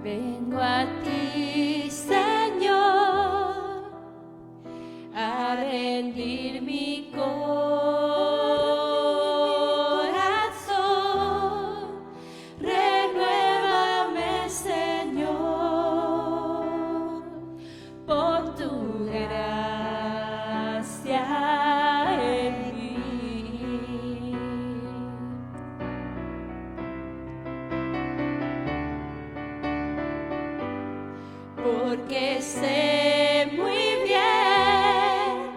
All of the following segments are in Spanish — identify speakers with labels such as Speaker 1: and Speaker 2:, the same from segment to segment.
Speaker 1: Vengo a ti, Señor, a rendir mi corazón. Renuévame, Señor, por tu gracia en mí. Porque sé muy bien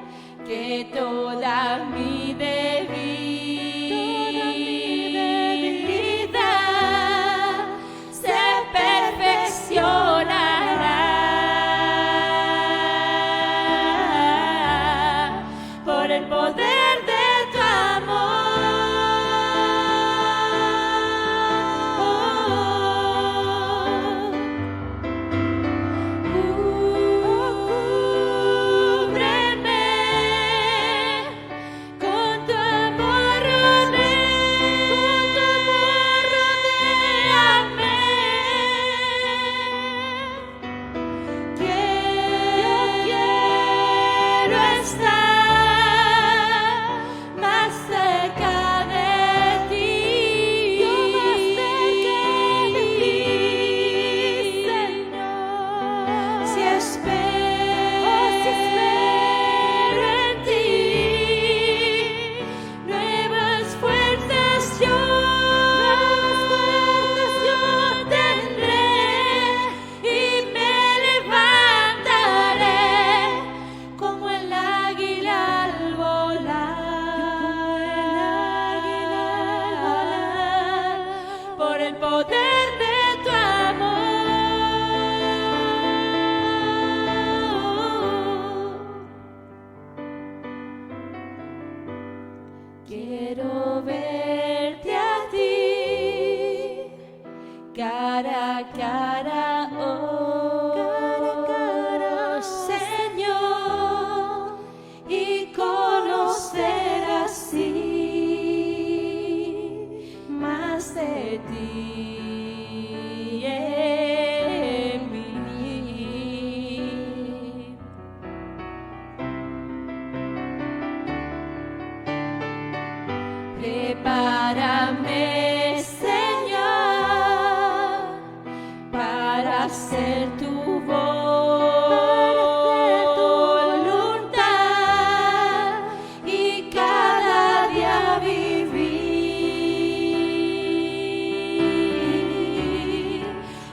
Speaker 1: que toda mi debilidad se perfeccionará por el poder de tu amor. Cúbreme con tu amor, rodéame, que yo quiero estar más cerca de ti, Señor. Si espero en ti, nuevas fuerzas yo tendré y me levantaré como el águila al volar, por el poder de tu amor. Quiero verte a ti, cara a cara, oh Señor, y conocer así más de ti en mí. Prepárame, Señor, para hacer tu voluntad y cada día vivir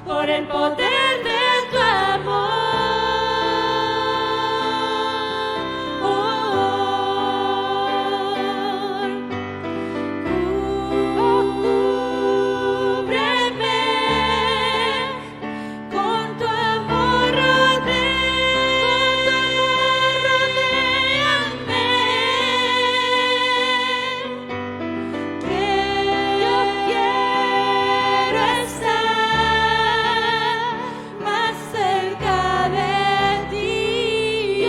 Speaker 1: por el poder de tu amor. Cúbreme con tu amor, rodéame, que yo quiero estar más cerca de ti,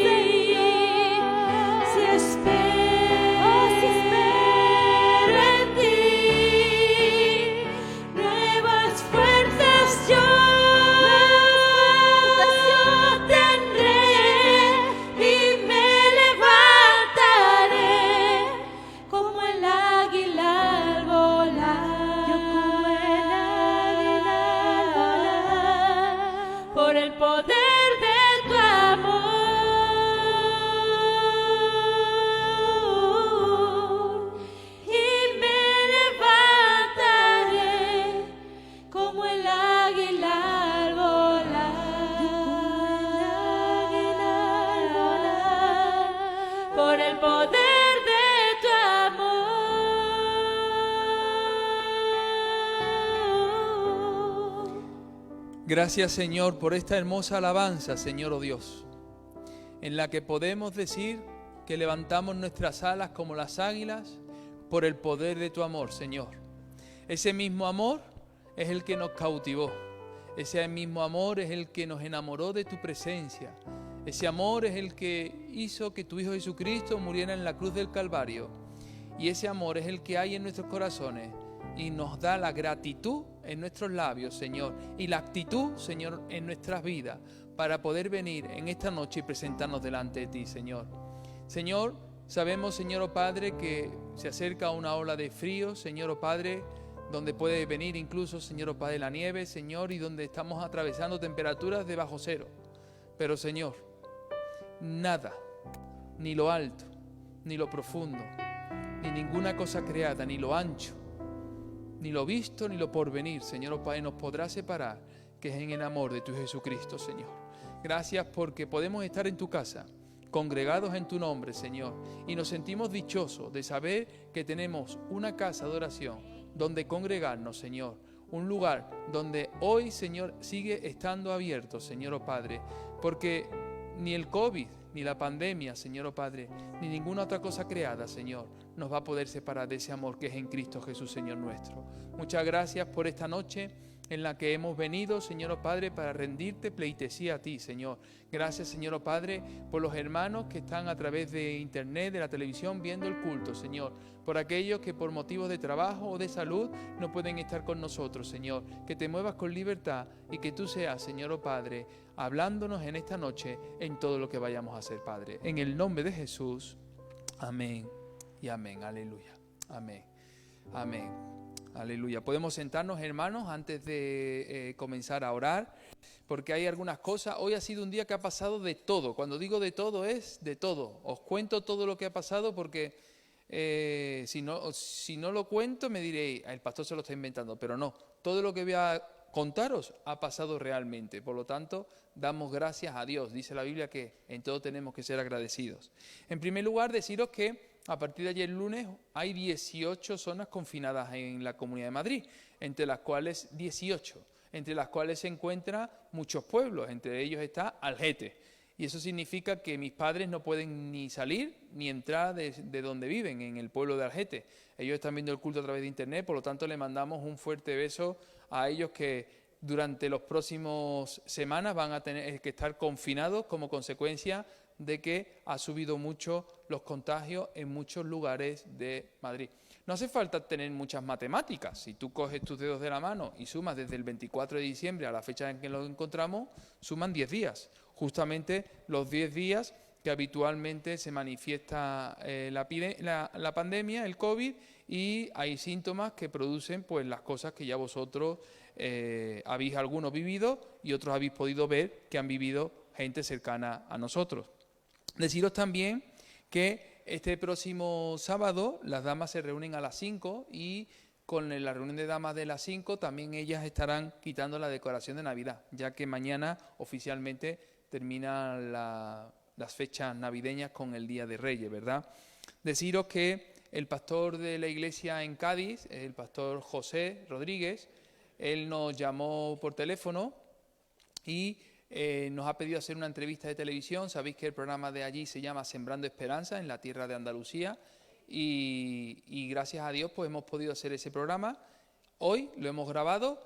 Speaker 1: Señor. Si espero en ti, nuevas fuerzas yo tendré y me levantaré como el águila al volar, por el poder de tu amor, y me levantaré como el águila al volar, por el poder de tu amor.
Speaker 2: Gracias, Señor, por esta hermosa alabanza, Señor, oh Dios, en la que podemos decir que levantamos nuestras alas como las águilas por el poder de tu amor, Señor. Ese mismo amor es el que nos cautivó. Ese mismo amor es el que nos enamoró de tu presencia. Ese amor es el que hizo que tu Hijo Jesucristo muriera en la cruz del Calvario. Y ese amor es el que hay en nuestros corazones y nos da la gratitud en nuestros labios, Señor, y la actitud, Señor, en nuestras vidas, para poder venir en esta noche y presentarnos delante de ti, Señor. Señor, sabemos, Señor, oh Padre, que se acerca una ola de frío, Señor, oh Padre, donde puede venir incluso, Señor, oh Padre, la nieve, Señor, y donde estamos atravesando temperaturas de bajo cero. Pero, Señor, nada, ni lo alto, ni lo profundo, ni ninguna cosa creada, ni lo ancho, ni lo visto, ni lo porvenir, Señor, oh Padre, nos podrá separar, que es en el amor de tu Jesucristo, Señor. Gracias porque podemos estar en tu casa, congregados en tu nombre, Señor, y nos sentimos dichosos de saber que tenemos una casa de oración donde congregarnos, Señor, un lugar donde hoy, Señor, sigue estando abierto, Señor, oh Padre, porque ni el COVID, ni la pandemia, Señor, oh Padre, ni ninguna otra cosa creada, Señor, nos va a poder separar de ese amor que es en Cristo Jesús, Señor nuestro. Muchas gracias por esta noche en la que hemos venido, Señor, oh Padre, para rendirte pleitesía a ti, Señor. Gracias, Señor, oh Padre, por los hermanos que están a través de internet, de la televisión, viendo el culto, Señor. Por aquellos que por motivos de trabajo o de salud no pueden estar con nosotros, Señor. Que te muevas con libertad y que tú seas, Señor, oh Padre, hablándonos en esta noche en todo lo que vayamos a hacer, Padre. En el nombre de Jesús, amén y amén. Aleluya. Amén. Amén. Aleluya. Podemos sentarnos, hermanos, antes de comenzar a orar, porque hay algunas cosas. Hoy ha sido un día que ha pasado de todo. Cuando digo de todo, es de todo. Os cuento todo lo que ha pasado porque si no lo cuento me diréis, el pastor se lo está inventando, pero no. Todo lo que voy a contaros ha pasado realmente. Por lo tanto, damos gracias a Dios. Dice la Biblia que en todo tenemos que ser agradecidos. En primer lugar, deciros que a partir de ayer lunes hay 18 zonas confinadas en la Comunidad de Madrid, entre las cuales 18, entre las cuales se encuentran muchos pueblos, entre ellos está Algete. Y eso significa que mis padres no pueden ni salir ni entrar de donde viven, en el pueblo de Algete. Ellos están viendo el culto a través de internet, por lo tanto le mandamos un fuerte beso a ellos que durante los próximos semanas van a tener que estar confinados como consecuencia de que ha subido mucho los contagios en muchos lugares de Madrid. No hace falta tener muchas matemáticas. Si tú coges tus dedos de la mano y sumas desde el 24 de diciembre a la fecha en que lo encontramos, suman 10 días. Justamente los 10 días que habitualmente se manifiesta la pandemia, el COVID, y hay síntomas que producen pues las cosas que ya vosotros habéis algunos vivido y otros habéis podido ver que han vivido gente cercana a nosotros. Deciros también que este próximo sábado las damas se reúnen a las 5 y con la reunión de damas de las 5 también ellas estarán quitando la decoración de Navidad, ya que mañana oficialmente terminan las fechas navideñas con el Día de Reyes, ¿verdad? Deciros que el pastor de la iglesia en Cádiz, el pastor José Rodríguez, él nos llamó por teléfono y nos ha pedido hacer una entrevista de televisión. Sabéis que el programa de allí se llama Sembrando Esperanza, en la tierra de Andalucía, y gracias a Dios pues hemos podido hacer ese programa. Hoy lo hemos grabado,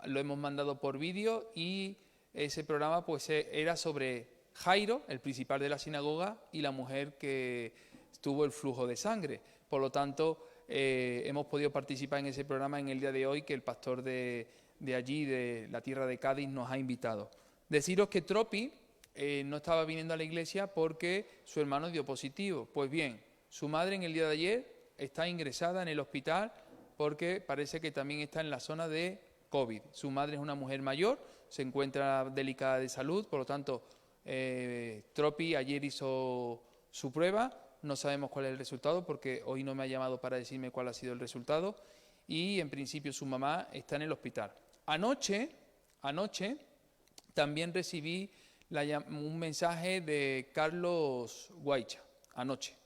Speaker 2: lo hemos mandado por vídeo y ese programa pues era sobre Jairo, el principal de la sinagoga, y la mujer que tuvo el flujo de sangre. Por lo tanto, hemos podido participar en ese programa en el día de hoy que el pastor de allí, de la tierra de Cádiz, nos ha invitado. Deciros que Tropi no estaba viniendo a la iglesia porque su hermano dio positivo. Pues bien, su madre en el día de ayer está ingresada en el hospital porque parece que también está en la zona de COVID. Su madre es una mujer mayor, se encuentra delicada de salud, por lo tanto, Tropi ayer hizo su prueba, no sabemos cuál es el resultado porque hoy no me ha llamado para decirme cuál ha sido el resultado y en principio su mamá está en el hospital. Anoche también recibí un mensaje de Carlos Guaicha, anoche.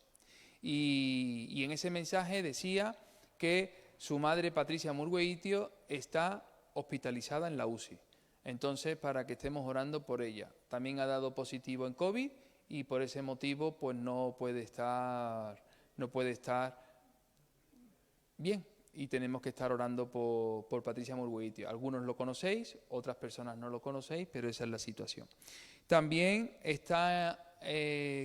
Speaker 2: Y en ese mensaje decía que su madre, Patricia Murgueitio, está hospitalizada en la UCI. Entonces, para que estemos orando por ella. También ha dado positivo en COVID y por ese motivo pues no puede estar bien. Y tenemos que estar orando por Patricia Murgueitio. Algunos lo conocéis, otras personas no lo conocéis, pero esa es la situación. También está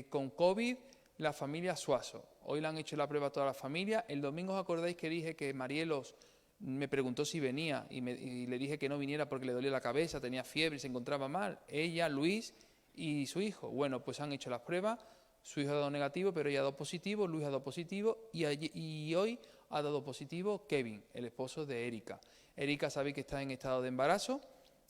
Speaker 2: con COVID la familia Suazo. Hoy le han hecho la prueba a toda la familia. El domingo os acordáis que dije que Marielos me preguntó si venía y le dije que no viniera porque le dolía la cabeza, tenía fiebre y se encontraba mal. Ella, Luis y su hijo. Bueno, pues han hecho las pruebas, su hijo ha dado negativo, pero ella ha dado positivo, Luis ha dado positivo y hoy ha dado positivo Kevin, el esposo de Erika. Erika sabe que está en estado de embarazo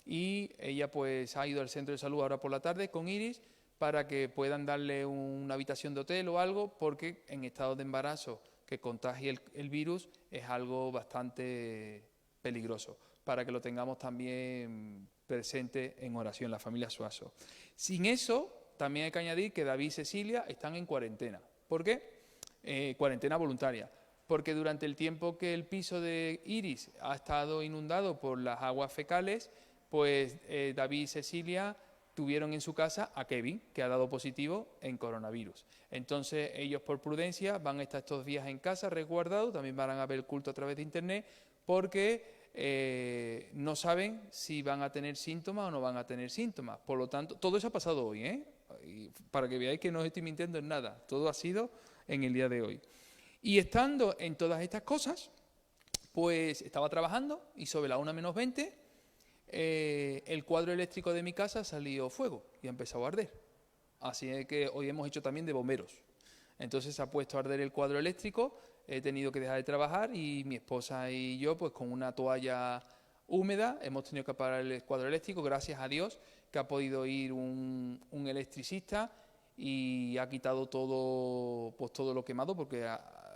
Speaker 2: y ella pues ha ido al centro de salud ahora por la tarde con Iris para que puedan darle una habitación de hotel o algo, porque en estado de embarazo que contagie el virus es algo bastante peligroso, para que lo tengamos también presente en oración, la familia Suazo. Sin eso, también hay que añadir que David y Cecilia están en cuarentena. ¿Por qué? Cuarentena voluntaria. Porque durante el tiempo que el piso de Iris ha estado inundado por las aguas fecales, pues David y Cecilia tuvieron en su casa a Kevin, que ha dado positivo en coronavirus. Entonces ellos por prudencia van a estar estos días en casa resguardados, también van a ver el culto a través de internet, porque no saben si van a tener síntomas o no van a tener síntomas. Por lo tanto, todo eso ha pasado hoy, ¿eh? Y para que veáis que no os estoy mintiendo en nada, todo ha sido en el día de hoy. Y estando en todas estas cosas, pues estaba trabajando y sobre la 1:20 el cuadro eléctrico de mi casa salió fuego y ha empezado a arder. Así es que hoy hemos hecho también de bomberos. Entonces se ha puesto a arder el cuadro eléctrico, he tenido que dejar de trabajar y mi esposa y yo, pues con una toalla húmeda, hemos tenido que apagar el cuadro eléctrico, gracias a Dios, que ha podido ir un electricista y ha quitado todo, pues todo lo quemado, porque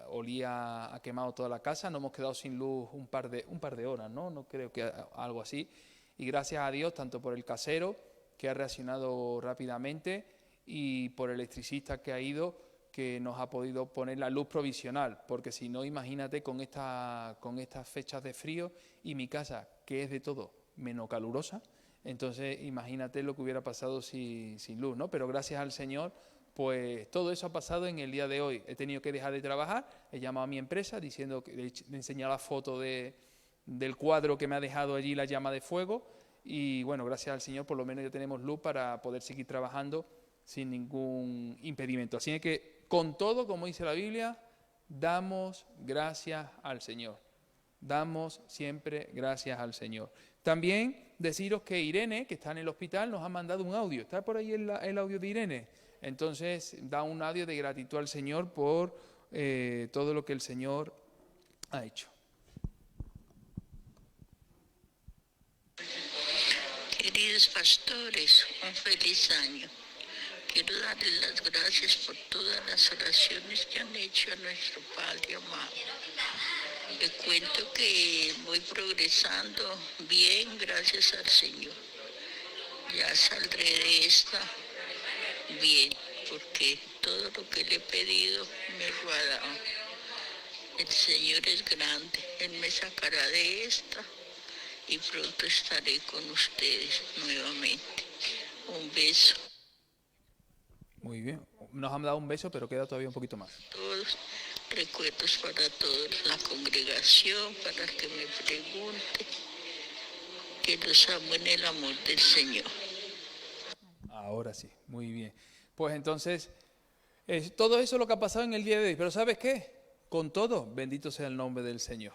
Speaker 2: olía a quemado toda la casa. No hemos quedado sin luz un par de horas, no creo que algo así. Y gracias a Dios, tanto por el casero, que ha reaccionado rápidamente, y por el electricista que ha ido, que nos ha podido poner la luz provisional, porque si no, imagínate con estas fechas de frío y mi casa, que es de todo menos calurosa, entonces imagínate lo que hubiera pasado sin luz, ¿no? Pero gracias al Señor, pues todo eso ha pasado en el día de hoy. He tenido que dejar de trabajar, he llamado a mi empresa diciendo que le he enseñado la foto del cuadro que me ha dejado allí la llama de fuego, y bueno, gracias al Señor por lo menos ya tenemos luz para poder seguir trabajando sin ningún impedimento. Así que con todo, como dice la Biblia, damos gracias al Señor. Damos siempre gracias al Señor. También deciros que Irene, que está en el hospital, nos ha mandado un audio. ¿Está por ahí el audio de Irene? Entonces da un audio de gratitud al Señor por todo lo que el Señor ha hecho.
Speaker 3: Queridos pastores, un feliz año. Quiero darles las gracias por todas las oraciones que han hecho a nuestro Padre amado. Les cuento que voy progresando bien, gracias al Señor. Ya saldré de esta bien, porque todo lo que le he pedido me lo ha dado. El Señor es grande, Él me sacará de esta y pronto estaré con ustedes nuevamente. Un beso.
Speaker 2: Muy bien, nos han dado un beso, pero queda todavía un poquito más.
Speaker 3: Todos, recuerdos para toda la congregación, para que me pregunte, que los amo en el amor del Señor.
Speaker 2: Ahora sí, muy bien. Pues entonces, todo eso es lo que ha pasado en el día de hoy. Pero ¿sabes qué? Con todo, bendito sea el nombre del Señor.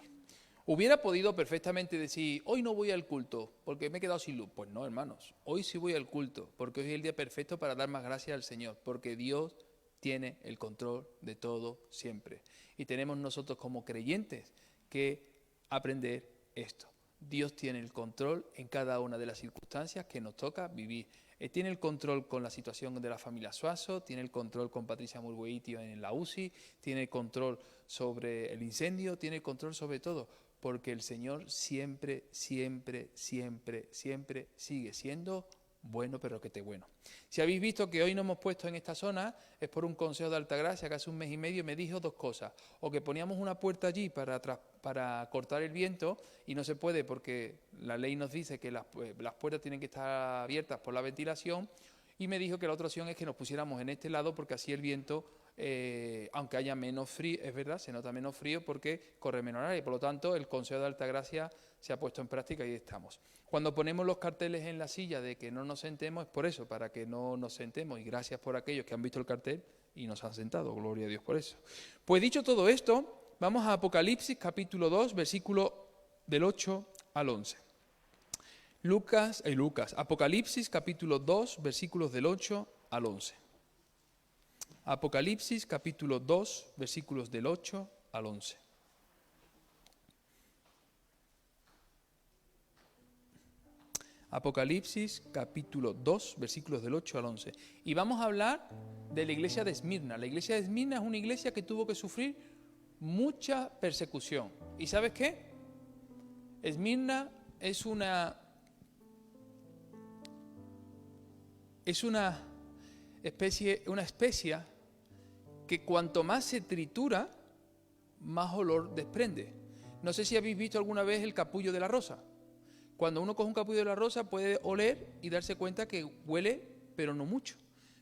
Speaker 2: Hubiera podido perfectamente decir, hoy no voy al culto porque me he quedado sin luz. Pues no, hermanos, hoy sí voy al culto porque hoy es el día perfecto para dar más gracias al Señor, porque Dios tiene el control de todo siempre. Y tenemos nosotros como creyentes que aprender esto. Dios tiene el control en cada una de las circunstancias que nos toca vivir. Tiene el control con la situación de la familia Suazo, tiene el control con Patricia Murgueitio en la UCI, tiene el control sobre el incendio, tiene el control sobre todo, porque el Señor siempre, siempre, siempre, siempre sigue siendo bueno, pero que te bueno. Si habéis visto que hoy nos hemos puesto en esta zona, es por un consejo de Altagracia que hace 1 mes y medio me dijo 2 cosas. O que poníamos una puerta allí para cortar el viento, y no se puede porque la ley nos dice que las puertas tienen que estar abiertas por la ventilación, y me dijo que la otra opción es que nos pusiéramos en este lado porque así el viento, aunque haya menos frío, es verdad, se nota menos frío porque corre menor aire. Por lo tanto, el consejo de Altagracia se ha puesto en práctica y ahí estamos. Cuando ponemos los carteles en la silla de que no nos sentemos, es por eso, para que no nos sentemos, y gracias por aquellos que han visto el cartel y nos han sentado, gloria a Dios por eso. Pues dicho todo esto, vamos a Apocalipsis capítulo 2, versículo del 8 al 11. Apocalipsis capítulo 2, versículos del 8 al 11. Apocalipsis capítulo 2, versículos del 8 al 11. Apocalipsis capítulo 2, versículos del 8 al 11. Y vamos a hablar de la iglesia de Esmirna. La iglesia de Esmirna es una iglesia que tuvo que sufrir mucha persecución. ¿Y sabes qué? Esmirna es una especia que cuanto más se tritura, más olor desprende. No sé si habéis visto alguna vez el capullo de la rosa. Cuando uno coge un capullo de la rosa puede oler y darse cuenta que huele, pero no mucho.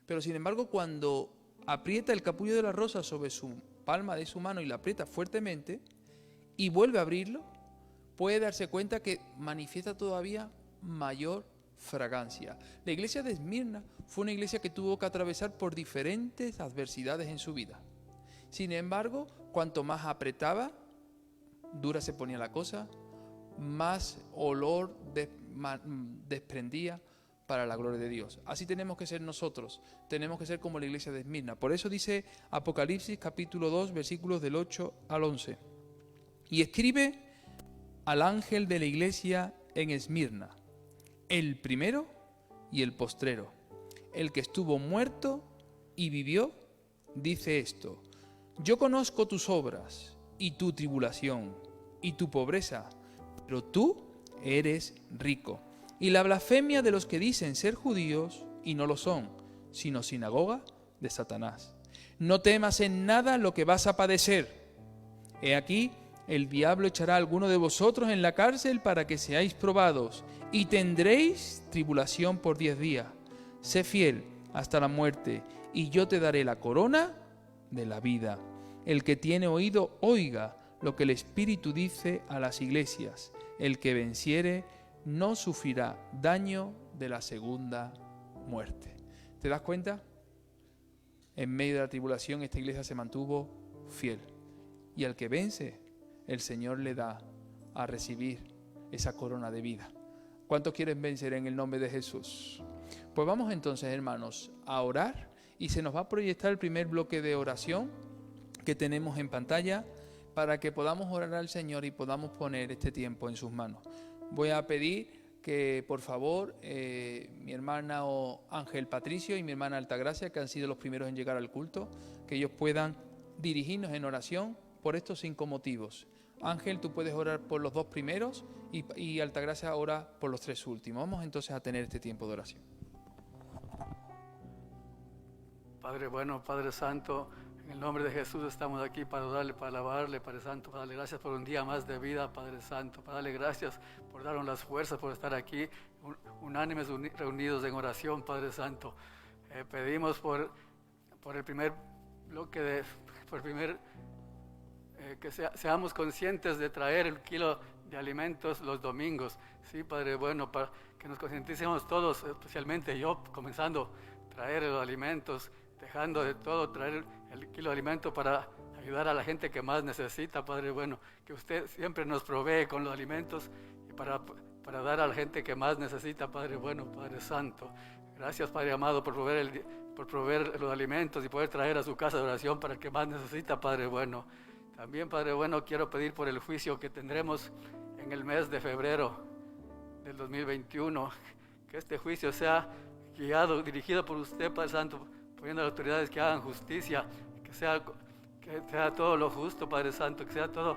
Speaker 2: Pero sin embargo, cuando aprieta el capullo de la rosa sobre su palma de su mano y la aprieta fuertemente y vuelve a abrirlo, puede darse cuenta que manifiesta todavía mayor fragancia. La iglesia de Esmirna fue una iglesia que tuvo que atravesar por diferentes adversidades en su vida. Sin embargo, cuanto más apretaba, dura se ponía la cosa, más olor desprendía para la gloria de Dios. Así tenemos que ser nosotros, tenemos que ser como la iglesia de Esmirna. Por eso dice Apocalipsis capítulo 2, versículos del 8 al 11. Y escribe al ángel de la iglesia en Esmirna, el primero y el postrero, el que estuvo muerto y vivió, dice esto: yo conozco tus obras y tu tribulación y tu pobreza, pero tú eres rico. Y la blasfemia de los que dicen ser judíos y no lo son, sino sinagoga de Satanás. No temas en nada lo que vas a padecer. He aquí, el diablo echará a alguno de vosotros en la cárcel para que seáis probados, y tendréis tribulación por 10 días. Sé fiel hasta la muerte, y yo te daré la corona de la vida. El que tiene oído, oiga lo que el Espíritu dice a las iglesias. El que venciere no sufrirá daño de la segunda muerte. ¿Te das cuenta? En medio de la tribulación esta iglesia se mantuvo fiel. Y al que vence, el Señor le da a recibir esa corona de vida. ¿Cuántos quieren vencer en el nombre de Jesús? Pues vamos entonces, hermanos, a orar, y se nos va a proyectar el primer bloque de oración que tenemos en pantalla para que podamos orar al Señor y podamos poner este tiempo en sus manos. Voy a pedir que por favor mi hermana Ángel Patricio y mi hermana Altagracia, que han sido los primeros en llegar al culto, que ellos puedan dirigirnos en oración por estos 5 motivos. Ángel, tú puedes orar por los 2 primeros y Altagracia ora por los 3 últimos. Vamos entonces a tener este tiempo de oración.
Speaker 4: Padre bueno, Padre Santo, en el nombre de Jesús estamos aquí para darle, para alabarle, Padre Santo, para darle gracias por un día más de vida, Padre Santo, para darle gracias por darnos las fuerzas, por estar aquí unánimes, reunidos en oración, Padre Santo. Pedimos por el primer bloque que seamos conscientes de traer el kilo de alimentos los domingos, sí, Padre bueno, para que nos concienticemos todos, especialmente yo, comenzando a traer los alimentos, dejando de todo, traer el kilo de alimento para ayudar a la gente que más necesita, Padre bueno, que usted siempre nos provee con los alimentos y para dar a la gente que más necesita, Padre bueno, Padre Santo. Gracias, Padre amado, por proveer los alimentos y poder traer a su casa de oración para el que más necesita, Padre bueno. También, Padre bueno, quiero pedir por el juicio que tendremos en el mes de febrero del 2021, que este juicio sea guiado, dirigido por usted, Padre Santo, poniendo a las autoridades que hagan justicia, que sea todo lo justo, Padre Santo, que sea todo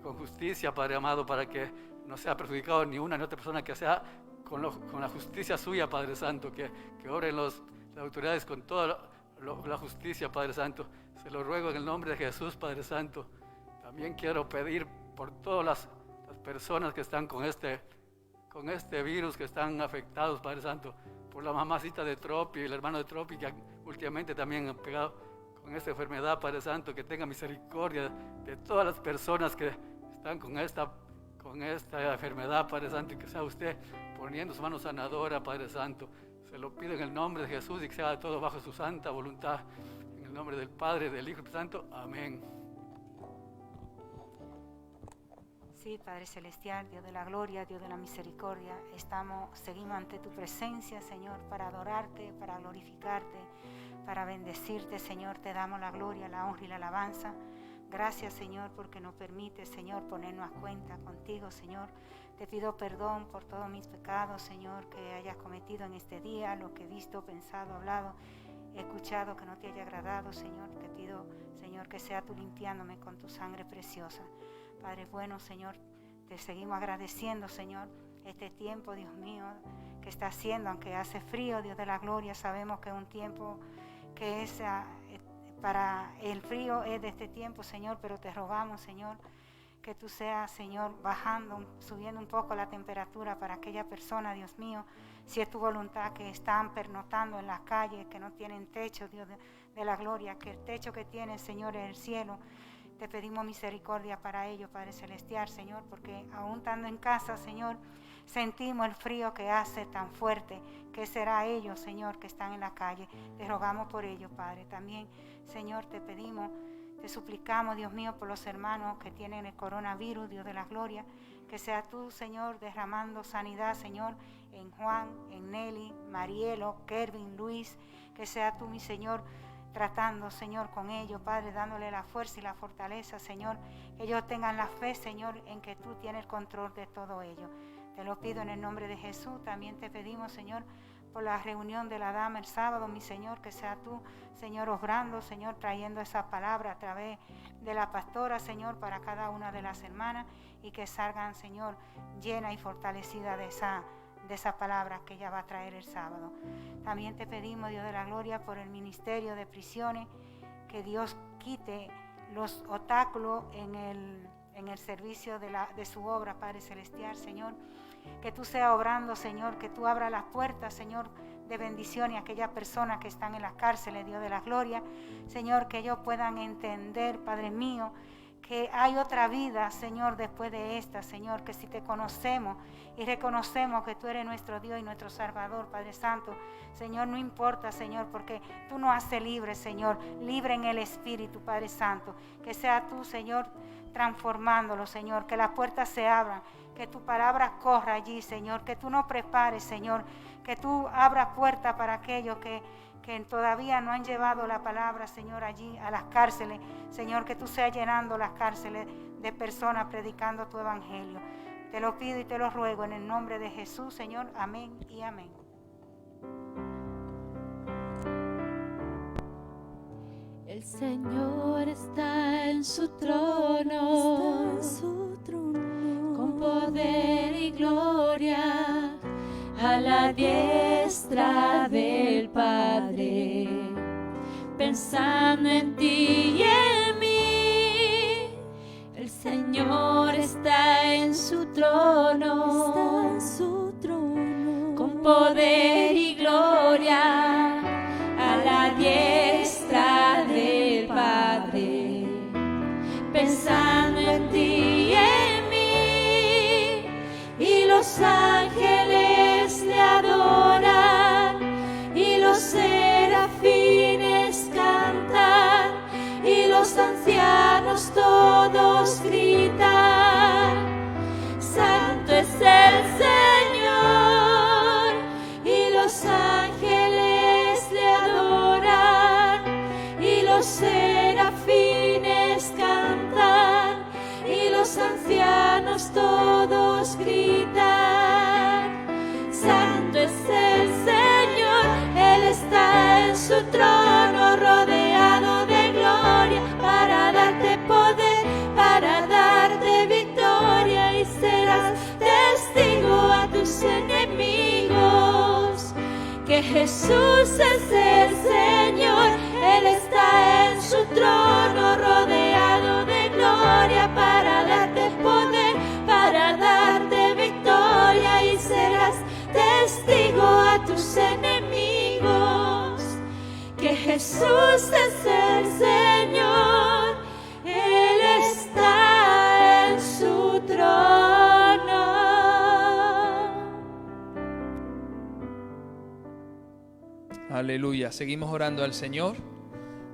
Speaker 4: con justicia, Padre amado, para que no sea perjudicado ni una ni otra persona, que sea con la justicia suya, Padre Santo, que obren las autoridades con toda la justicia, Padre Santo. Se lo ruego en el nombre de Jesús, Padre Santo. También quiero pedir por todas las personas que están con este virus, que están afectados, Padre Santo, por la mamacita de Tropi, el hermano de Tropi, que últimamente también han pegado con esta enfermedad, Padre Santo, que tenga misericordia de todas las personas que están con esta enfermedad, Padre Santo, y que sea usted poniendo su mano sanadora, Padre Santo. Se lo pido en el nombre de Jesús y que sea todo bajo su santa voluntad. En el nombre del Padre, del Hijo y del Santo. Amén.
Speaker 5: Sí, Padre Celestial, Dios de la gloria, Dios de la misericordia, seguimos ante tu presencia, Señor, para adorarte, para glorificarte, para bendecirte, Señor. Te damos la gloria, la honra y la alabanza. Gracias, Señor, porque nos permite, Señor, ponernos a cuenta contigo, Señor. Te pido perdón por todos mis pecados, Señor, que hayas cometido en este día, lo que he visto, pensado, hablado, escuchado que no te haya agradado, Señor. Te pido, Señor, que sea tú limpiándome con tu sangre preciosa. Padre bueno, Señor, te seguimos agradeciendo, Señor, este tiempo, Dios mío, que está haciendo, aunque hace frío, Dios de la gloria, sabemos que es un tiempo que es para el frío es de este tiempo, Señor, pero te rogamos, Señor, que tú seas, Señor, subiendo un poco la temperatura para aquella persona, Dios mío, si es tu voluntad, que están pernoctando en las calles, que no tienen techo, Dios de la gloria, que el techo que tienen, Señor, es el cielo. Te pedimos misericordia para ellos, Padre Celestial, Señor, porque aún estando en casa, Señor, sentimos el frío que hace tan fuerte. ¿Qué será ellos, Señor, que están en la calle? Te rogamos por ellos, Padre. También, Señor, te pedimos, te suplicamos, Dios mío, por los hermanos que tienen el coronavirus, Dios de la gloria, que sea tú, Señor, derramando sanidad, Señor, en Juan, en Nelly, Marielo, Kervin, Luis, que sea tú, mi Señor, tratando, Señor, con ellos, Padre, dándole la fuerza y la fortaleza, Señor, que ellos tengan la fe, Señor, en que tú tienes el control de todo ello. Te lo pido en el nombre de Jesús. También te pedimos, Señor, por la reunión de la dama el sábado, mi Señor, que sea tú, Señor, obrando, Señor, trayendo esa palabra a través de la pastora, Señor, para cada una de las hermanas, y que salgan, Señor, llena y fortalecida de esa palabra que ella va a traer el sábado. También te pedimos, Dios de la gloria, por el ministerio de prisiones, que Dios quite los obstáculos en el servicio de su obra, Padre Celestial, Señor. Que tú seas obrando, Señor, que tú abras las puertas, Señor, de bendición a aquellas personas que están en las cárceles, Dios de la gloria. Señor, que ellos puedan entender, Padre mío, que hay otra vida, Señor, después de esta, Señor, que si te conocemos y reconocemos que tú eres nuestro Dios y nuestro Salvador, Padre Santo, Señor, no importa, Señor, porque tú nos haces libres, Señor, libre en el Espíritu, Padre Santo, que sea tú, Señor, transformándolo, Señor, que las puertas se abran, que tu palabra corra allí, Señor, que tú nos prepares, Señor, que tú abras puertas para aquellos que todavía no han llevado la palabra, Señor, allí a las cárceles. Señor, que tú seas llenando las cárceles de personas predicando tu evangelio. Te lo pido y te lo ruego en el nombre de Jesús, Señor. Amén y amén.
Speaker 1: El Señor está en su trono, con poder y gloria, a la diestra del Padre, pensando en ti y en mí. El Señor está en su trono, con poder y gloria, a la diestra del Padre, pensando en ti y en mí. Y los ángeles le adoran, y los serafines cantan, y los ancianos todos gritan: Santo es el Señor. Y los ángeles le adoran, y los serafines cantan, y los ancianos todos gritan: Santo es el Señor. Él está en su trono, rodeado de gloria, para darte poder, para darte victoria, y serás testigo a tus enemigos que Jesús es el Señor. Él está en su trono, rodeado de gloria, para darte poder, para darte victoria, y serás testigo a tus enemigos que Jesús es el Señor. Él está en su trono.
Speaker 2: Aleluya. Seguimos orando al Señor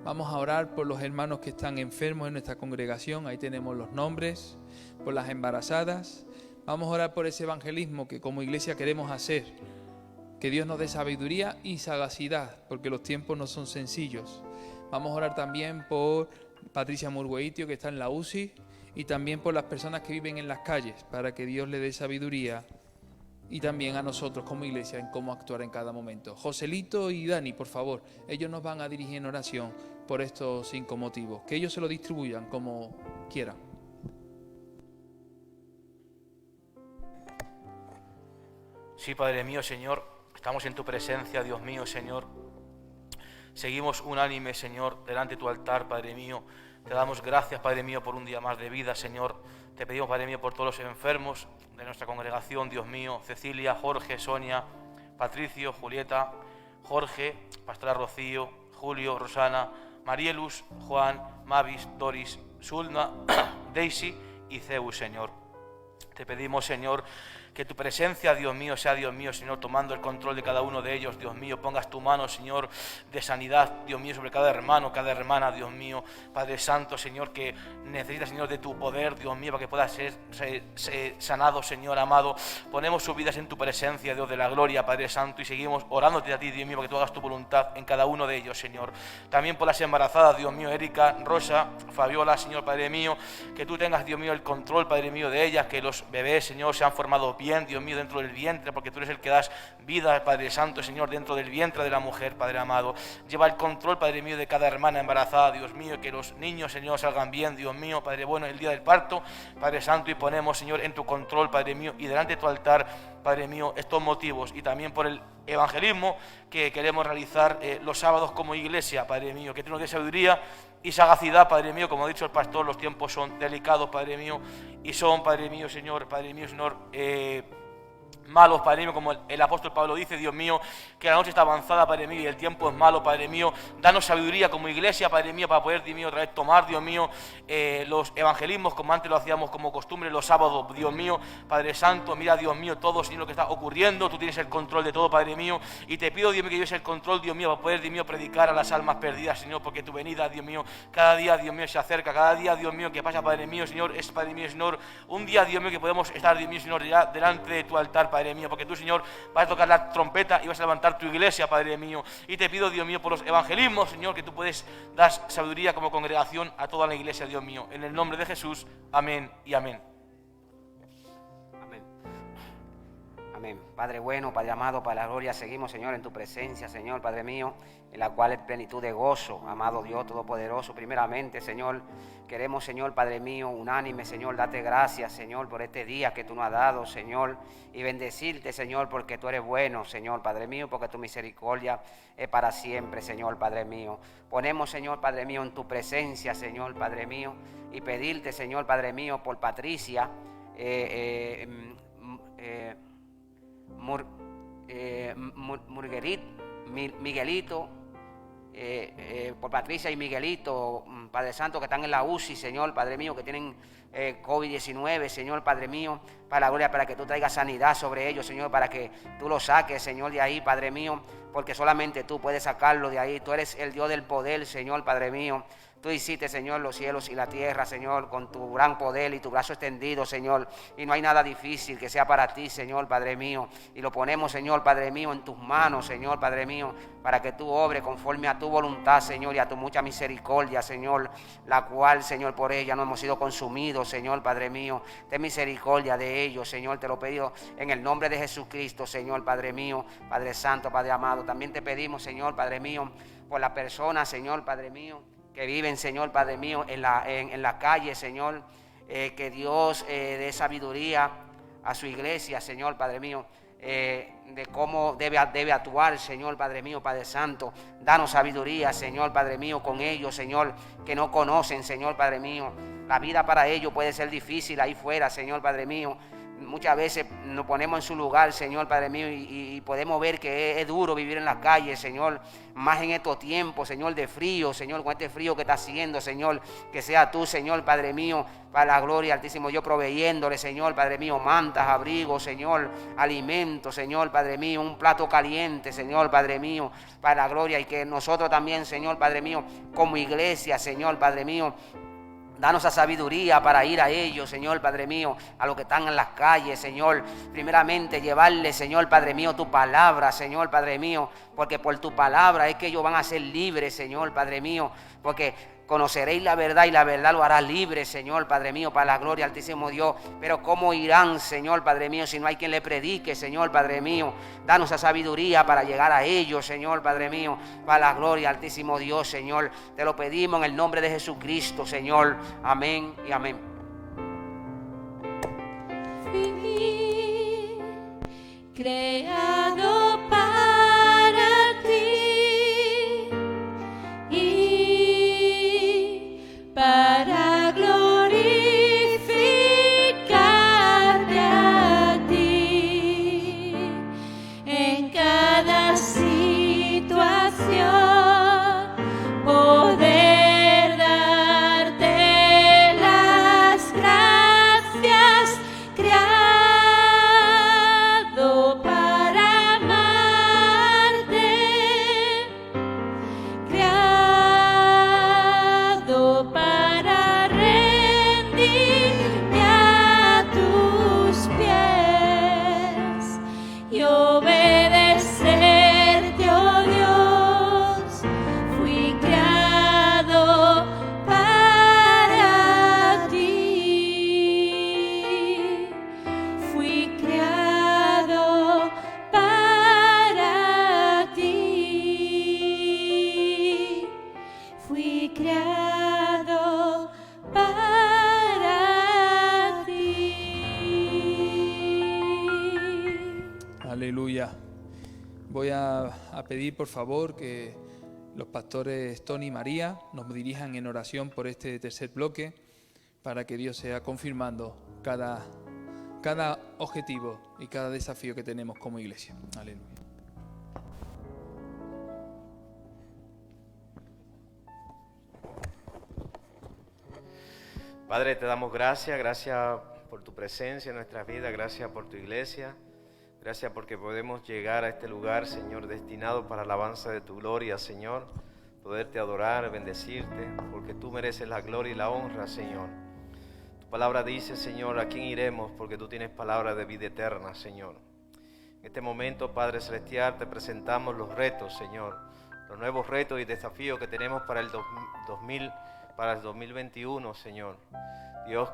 Speaker 2: Vamos a orar por los hermanos que están enfermos en nuestra congregación. Ahí tenemos los nombres, por las embarazadas. Vamos a orar por ese evangelismo que como iglesia queremos hacer. Que Dios nos dé sabiduría y sagacidad, porque los tiempos no son sencillos. Vamos a orar también por Patricia Murgueitio, que está en la UCI, y también por las personas que viven en las calles, para que Dios le dé sabiduría, y también a nosotros como iglesia en cómo actuar en cada momento. Joselito y Dani, por favor, ellos nos van a dirigir en oración por estos 5 motivos. Que ellos se lo distribuyan como quieran.
Speaker 6: Sí, Padre mío, Señor, estamos en tu presencia, Dios mío, Señor. Seguimos unánime, Señor, delante de tu altar, Padre mío. Te damos gracias, Padre mío, por un día más de vida, Señor. Te pedimos, Padre mío, por todos los enfermos de nuestra congregación, Dios mío. Cecilia, Jorge, Sonia, Patricio, Julieta, Jorge, Pastora Rocío, Julio, Rosana, Marielus, Juan, Mavis, Doris, Zulma, Daisy y Zeus, Señor. Te pedimos, Señor, que tu presencia, Dios mío, sea, Dios mío, Señor, tomando el control de cada uno de ellos, Dios mío. Pongas tu mano, Señor, de sanidad, Dios mío, sobre cada hermano, cada hermana, Dios mío. Padre Santo, Señor, que necesita, Señor, de tu poder, Dios mío, para que pueda ser sanado, Señor amado. Ponemos sus vidas en tu presencia, Dios de la gloria, Padre Santo, y seguimos orándote a ti, Dios mío, para que tú hagas tu voluntad en cada uno de ellos, Señor. También por las embarazadas, Dios mío, Erika, Rosa, Fabiola, Señor, Padre mío, que tú tengas, Dios mío, el control, Padre mío, de ellas, que los bebés, Señor, se han formado bien, Dios mío, dentro del vientre, porque tú eres el que das vida, Padre Santo, Señor, dentro del vientre de la mujer, Padre amado. Lleva el control, Padre mío, de cada hermana embarazada, Dios mío, que los niños, Señor, salgan bien, Dios mío, Padre bueno, el día del parto, Padre Santo, y ponemos, Señor, en tu control, Padre mío, y delante de tu altar, Padre mío, estos motivos, y también por el evangelismo que queremos realizar los sábados como iglesia, Padre mío, que tú nos des sabiduría y sagacidad, Padre mío. Como ha dicho el pastor, los tiempos son delicados, Padre mío, y son, Padre mío, Señor, malos, Padre mío, como el apóstol Pablo dice, Dios mío, que la noche está avanzada, Padre mío, y el tiempo es malo, Padre mío. Danos sabiduría como iglesia, Padre mío, para poder, Dios mío, otra vez tomar, Dios mío, los evangelismos como antes lo hacíamos como costumbre los sábados, Dios mío, Padre Santo. Mira, Dios mío, todo, Señor, lo que está ocurriendo, tú tienes el control de todo, Padre mío, y te pido, Dios mío, que lleves el control, Dios mío, para poder, Dios mío, predicar a las almas perdidas, Señor, porque tu venida, Dios mío, cada día, Dios mío, se acerca, cada día, Dios mío, que pasa, Padre mío, Señor, es, Padre mío, Señor, un día, Dios mío, que podemos estar, Dios mío, Señor, ya delante de tu altar, Padre mío, porque tú, Señor, vas a tocar la trompeta y vas a levantar tu iglesia, Padre mío. Y te pido, Dios mío, por los evangelismos, Señor, que tú puedes dar sabiduría como congregación a toda la iglesia, Dios mío. En el nombre de Jesús, amén y amén.
Speaker 7: Amén. Amén. Padre bueno, Padre amado, Padre la gloria, seguimos, Señor, en tu presencia, Señor, Padre mío, en la cual es plenitud de gozo, amado Dios Todopoderoso. Primeramente, Señor, queremos, Señor, Padre mío, unánime, Señor, date gracias, Señor, por este día que tú nos has dado, Señor, y bendecirte, Señor, porque tú eres bueno, Señor, Padre mío, porque tu misericordia es para siempre, Señor, Padre mío. Ponemos, Señor, Padre mío, en tu presencia, Señor, Padre mío, y pedirte, Señor, Padre mío, por Patricia, Miguelito, por Patricia y Miguelito, Padre Santo, que están en la UCI, Señor, Padre mío, que tienen COVID-19, Señor, Padre mío, para la gloria, para que tú traigas sanidad sobre ellos, Señor, para que tú los saques, Señor, de ahí, Padre mío, porque solamente tú puedes sacarlo de ahí. Tú eres el Dios del poder, Señor, Padre mío. Tú hiciste, Señor, los cielos y la tierra, Señor, con tu gran poder y tu brazo extendido, Señor. Y no hay nada difícil que sea para ti, Señor, Padre mío. Y lo ponemos, Señor, Padre mío, en tus manos, Señor, Padre mío, para que tú obres conforme a tu voluntad, Señor, y a tu mucha misericordia, Señor, la cual, Señor, por ella no hemos sido consumidos, Señor, Padre mío. Ten misericordia de ellos, Señor, te lo pido en el nombre de Jesucristo, Señor, Padre mío, Padre Santo, Padre amado. También te pedimos, Señor, Padre mío, por las personas, Señor, Padre mío, que viven, Señor, Padre mío, en la calle, Señor, que Dios dé sabiduría a su iglesia, Señor, Padre mío, de cómo debe actuar, Señor, Padre mío, Padre Santo. Danos sabiduría, Señor, Padre mío, con ellos, Señor, que no conocen, Señor, Padre mío. La vida para ellos puede ser difícil ahí fuera, Señor, Padre mío. muchas veces nos ponemos en su lugar, Señor, Padre mío, y podemos ver que es duro vivir en las calles, Señor, más en estos tiempos, Señor, de frío, Señor, con este frío que está haciendo, Señor, que sea tú, Señor, Padre mío, para la gloria altísimo, yo proveyéndole, Señor, Padre mío, mantas, abrigos, Señor, alimentos, Señor, Padre mío, un plato caliente, Señor, Padre mío, para la gloria, y que nosotros también, Señor, Padre mío, como iglesia, Señor, Padre mío, danos esa sabiduría para ir a ellos, Señor, Padre mío, a los que están en las calles, Señor. Primeramente, llevarles, Señor, Padre mío, tu palabra, Señor, Padre mío, porque por tu palabra es que ellos van a ser libres, Señor, Padre mío, porque conoceréis la verdad y la verdad lo hará libre, Señor, Padre mío, para la gloria altísimo Dios. Pero ¿cómo irán, Señor, Padre mío, si no hay quien le predique, Señor, Padre mío? Danos esa sabiduría para llegar a ellos, Señor, Padre mío, para la gloria altísimo Dios, Señor. Te lo pedimos en el nombre de Jesucristo, Señor. Amén y amén.
Speaker 1: Fui creado para ti y para glorificarte a ti en cada situación, poder darte las gracias, creado para amarte, creado para rendirme a tus pies y obedecerte, oh Dios. Fui creado para ti, fui creado para ti, fui creado para ti.
Speaker 2: Aleluya. Voy a pedir, por favor, que los pastores Tony y María nos dirijan en oración por este tercer bloque, para que Dios sea confirmando cada objetivo y cada desafío que tenemos como iglesia. Aleluya.
Speaker 8: Padre, te damos gracias por tu presencia en nuestras vidas, gracias por tu iglesia, gracias porque podemos llegar a este lugar, Señor, destinado para la alabanza de tu gloria, Señor, poderte adorar, bendecirte, porque tú mereces la gloria y la honra, Señor. Tu palabra dice, Señor, ¿a quién iremos? Porque tú tienes palabra de vida eterna, Señor. En este momento, Padre Celestial, te presentamos los retos, Señor, los nuevos retos y desafíos que tenemos para el 2021, Señor. Dios,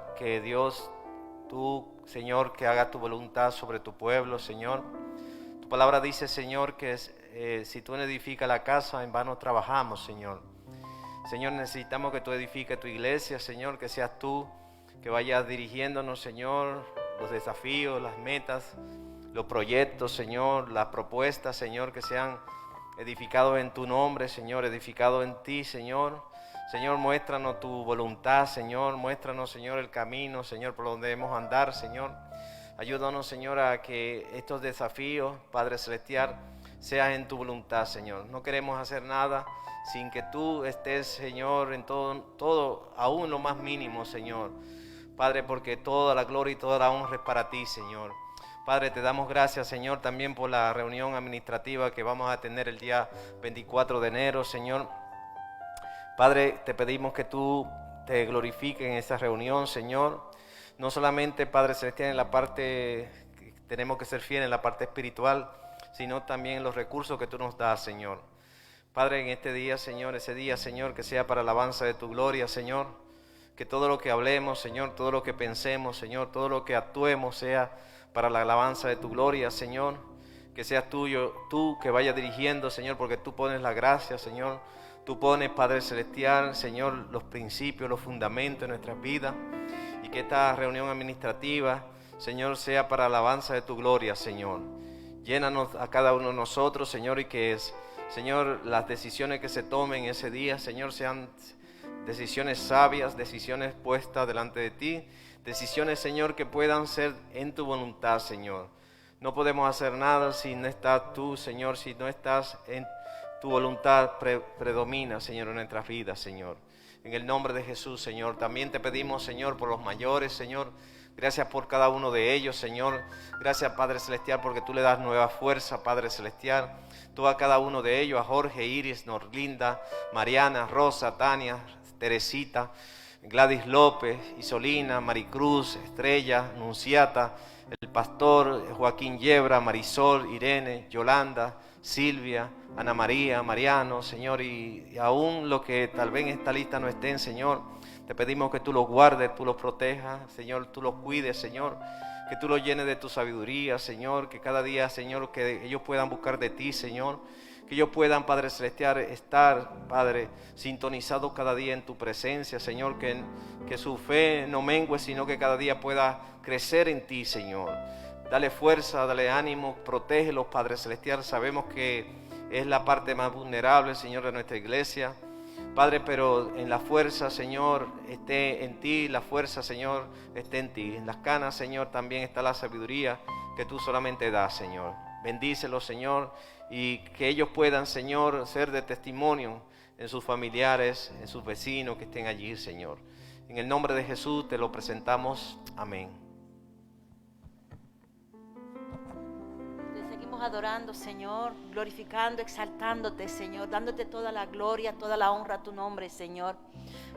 Speaker 8: tú, Señor, que hagas tu voluntad sobre tu pueblo, Señor. Tu palabra dice, Señor, que si tú no edificas la casa, en vano trabajamos, Señor. Señor, necesitamos que tú edifiques tu iglesia, Señor, que seas tú que vayas dirigiéndonos, Señor, los desafíos, las metas, los proyectos, Señor, las propuestas, Señor, que sean edificados en tu nombre, Señor, edificados en ti, Señor. Señor, muéstranos tu voluntad, Señor, muéstranos, Señor, el camino, Señor, por donde debemos andar, Señor. Ayúdanos, Señor, a que estos desafíos, Padre Celestial, sean en tu voluntad, Señor. No queremos hacer nada sin que tú estés, Señor, en todo, aún lo más mínimo, Señor. Padre, porque toda la gloria y toda la honra es para ti, Señor. Padre, te damos gracias, Señor, también por la reunión administrativa que vamos a tener el día 24 de enero, Señor. Padre, te pedimos que tú te glorifiques en esta reunión, Señor. No solamente, Padre Celestial, en la parte, tenemos que ser fieles en la parte espiritual, sino también en los recursos que tú nos das, Señor. Padre, en este día, Señor, ese día, Señor, que sea para la alabanza de tu gloria, Señor. Que todo lo que hablemos, Señor, todo lo que pensemos, Señor, todo lo que actuemos sea para la alabanza de tu gloria, Señor. Que seas tú que vayas dirigiendo, Señor, porque tú pones la gracia, Señor. Tú pones, Padre Celestial, Señor, los principios, los fundamentos de nuestras vidas. Y que esta reunión administrativa, Señor, sea para la alabanza de tu gloria, Señor. Llénanos a cada uno de nosotros, Señor, y que, Señor, las decisiones que se tomen ese día, Señor, sean decisiones sabias, decisiones puestas delante de ti, decisiones, Señor, que puedan ser en tu voluntad, Señor. No podemos hacer nada si no estás tú, Señor, si no estás en tu voluntad predomina, Señor, en nuestras vidas, Señor. En el nombre de Jesús, Señor. También te pedimos, Señor, por los mayores, Señor. Gracias por cada uno de ellos, Señor. Gracias, Padre Celestial, porque tú le das nueva fuerza, Padre Celestial. Tú a cada uno de ellos, a Jorge, Iris, Norlinda, Mariana, Rosa, Tania, Teresita, Gladys López, Isolina, Maricruz, Estrella, Nunciata, el pastor Joaquín Yebra, Marisol, Irene, Yolanda, Silvia, Ana María, Mariano, Señor, y aún los que tal vez en esta lista no estén, Señor, te pedimos que tú los guardes, tú los protejas, Señor, tú los cuides, Señor, que tú los llenes de tu sabiduría, Señor, que cada día, Señor, que ellos puedan buscar de ti, Señor, que ellos puedan, Padre Celestial, estar, Padre, sintonizados cada día en tu presencia, Señor, que su fe no mengue, sino que cada día pueda crecer en ti, Señor. Dale fuerza, dale ánimo, protégelos, Padre Celestial. Sabemos que es la parte más vulnerable, Señor, de nuestra iglesia, Padre, pero en la fuerza, Señor, esté en ti, la fuerza, Señor, esté en ti. En las canas, Señor, también está la sabiduría que tú solamente das, Señor. Bendícelos, Señor, y que ellos puedan, Señor, ser de testimonio en sus familiares, en sus vecinos que estén allí, Señor. En el nombre de Jesús te lo presentamos. Amén.
Speaker 1: Te seguimos adorando, Señor, glorificando, exaltándote, Señor, dándote toda la gloria, toda la honra a tu nombre, Señor.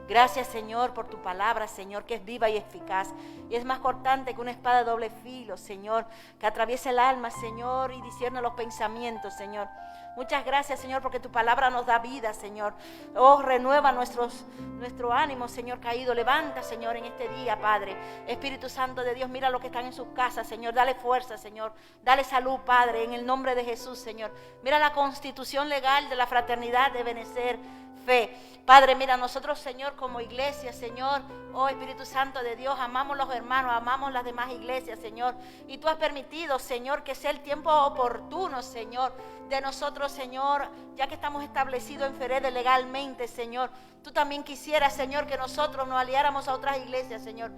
Speaker 1: Gracias, Señor, por tu palabra, Señor, que es viva y eficaz. Y es más cortante que una espada de doble filo, Señor, que atraviesa el alma, Señor, y discierne los pensamientos, Señor. Muchas gracias, Señor, porque tu palabra nos da vida, Señor. Oh, renueva nuestro ánimo, Señor, caído. Levanta, Señor, en este día, Padre. Espíritu Santo de Dios, mira los que están en sus casas, Señor. Dale fuerza, Señor. Dale salud, Padre, en el nombre de Jesús, Señor. Mira la constitución legal de la fraternidad de Benecer Fe. Padre, mira, nosotros, Señor, como iglesia, Señor, oh Espíritu Santo de Dios, amamos los hermanos, amamos las demás iglesias, Señor. Y tú has permitido, Señor, que sea el tiempo oportuno, Señor, de nosotros, Señor, ya que estamos establecidos en Ferede legalmente, Señor. Tú también quisieras, Señor, que nosotros nos aliáramos a otras iglesias, Señor,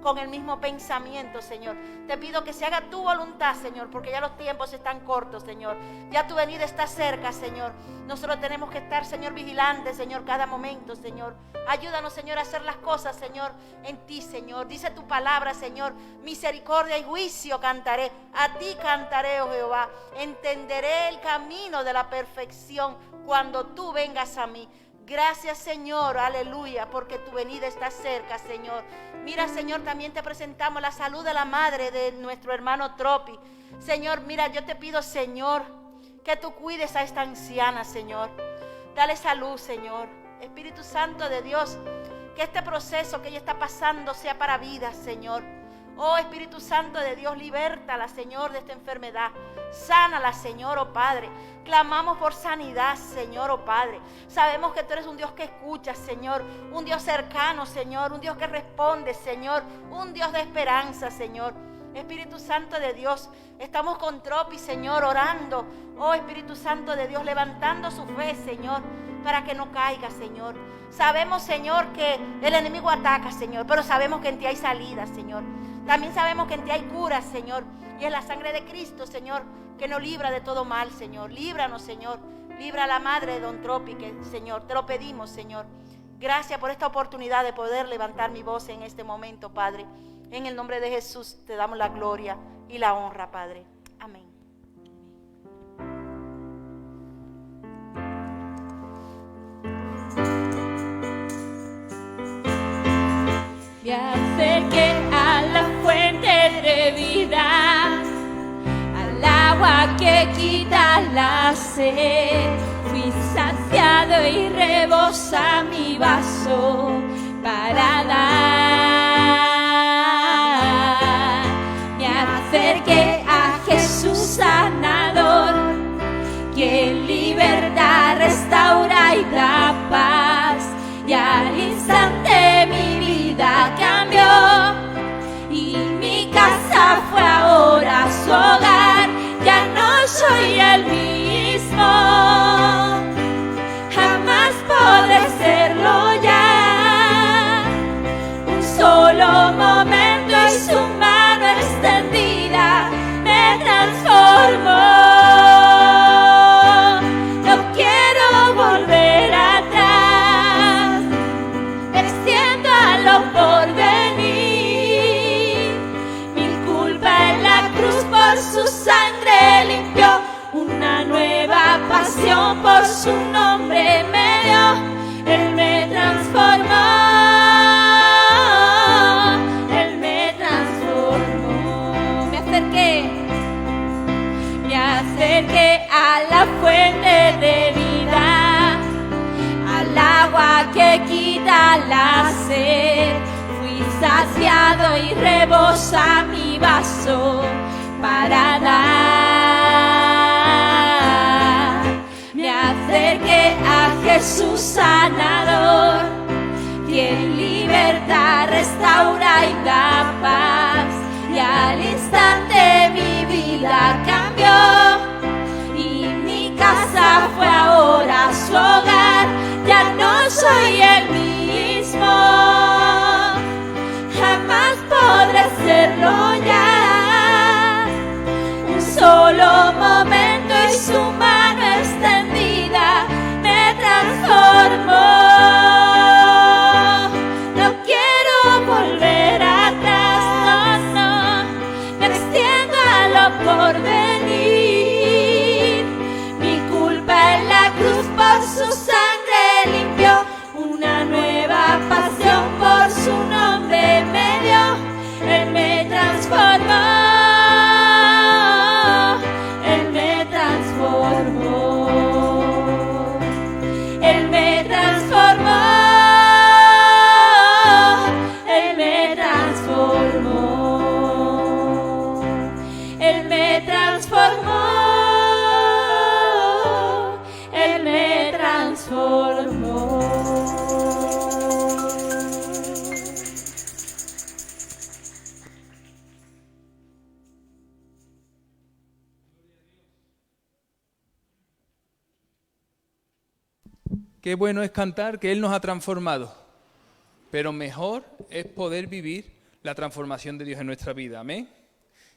Speaker 1: con el mismo pensamiento, Señor. Te pido que se haga tu voluntad, Señor, porque ya los tiempos están cortos, Señor. Ya tu venida está cerca, Señor. Nosotros tenemos que estar, Señor, vigilantes, Señor, cada momento, Señor. Ayúdanos, Señor, a hacer las cosas, Señor, en ti, Señor. Dice tu palabra, Señor, misericordia y juicio cantaré. A ti cantaré, oh Jehová. Entenderé el camino de la perfección cuando tú vengas a mí. Gracias, Señor, aleluya, porque tu venida está cerca, Señor. Mira, Señor, también te presentamos la salud de la madre de nuestro hermano Tropi. Señor, mira, yo te pido, Señor, que tú cuides a esta anciana, Señor. Dale salud, Señor. Espíritu Santo de Dios, que este proceso que ella está pasando sea para vida, Señor. Oh, Espíritu Santo de Dios, libértala, Señor, de esta enfermedad. Sánala, Señor, oh Padre. Clamamos por sanidad, Señor, oh Padre. Sabemos que tú eres un Dios que escucha, Señor. Un Dios cercano, Señor. Un Dios que responde, Señor. Un Dios de esperanza, Señor. Espíritu Santo de Dios, estamos con Tropi, Señor, orando. Oh, Espíritu Santo de Dios, levantando su fe, Señor, para que no caiga, Señor. Sabemos, Señor, que el enemigo ataca, Señor, pero sabemos que en ti hay salida, Señor. También sabemos que en ti hay cura, Señor, y es la sangre de Cristo, Señor, que nos libra de todo mal, Señor. Líbranos, Señor. Libra a la madre de Don Tropi, que, Señor, te lo pedimos, Señor. Gracias por esta oportunidad de poder levantar mi voz en este momento, Padre. En el nombre de Jesús te damos la gloria y la honra, Padre. Amén.
Speaker 9: Me acerqué a la fuente de vida, al agua que quita la sed. Fui saciado y rebosa mi vaso para dar. Me acerqué a Jesús sanador, quien libertad restaura y da paz. Y al instante mi vida cambió y mi casa fue ahora su hogar. Ya no soy el mismo, jamás podré serlo ya. hoy rebosa mi vaso para dar. Me acerqué a Jesús sanador, quien libertad restaura y da paz. Y al instante mi vida cambió y mi casa fue ahora su hogar. Ya no soy el mismo, jamás podré serlo ya. Un solo momento y su mano extendida me transformó. No quiero volver atrás, no, no, me extiendo a lo por venir. Mi culpa en la cruz por su sangre limpió, una nueva pasión por su nombre me dio. Él me transformó, Él me transformó, Él me transformó, Él me transformó, Él me transformó, Él me transformó.
Speaker 2: Qué bueno es cantar que Él nos ha transformado, pero mejor es poder vivir la transformación de Dios en nuestra vida. Amén.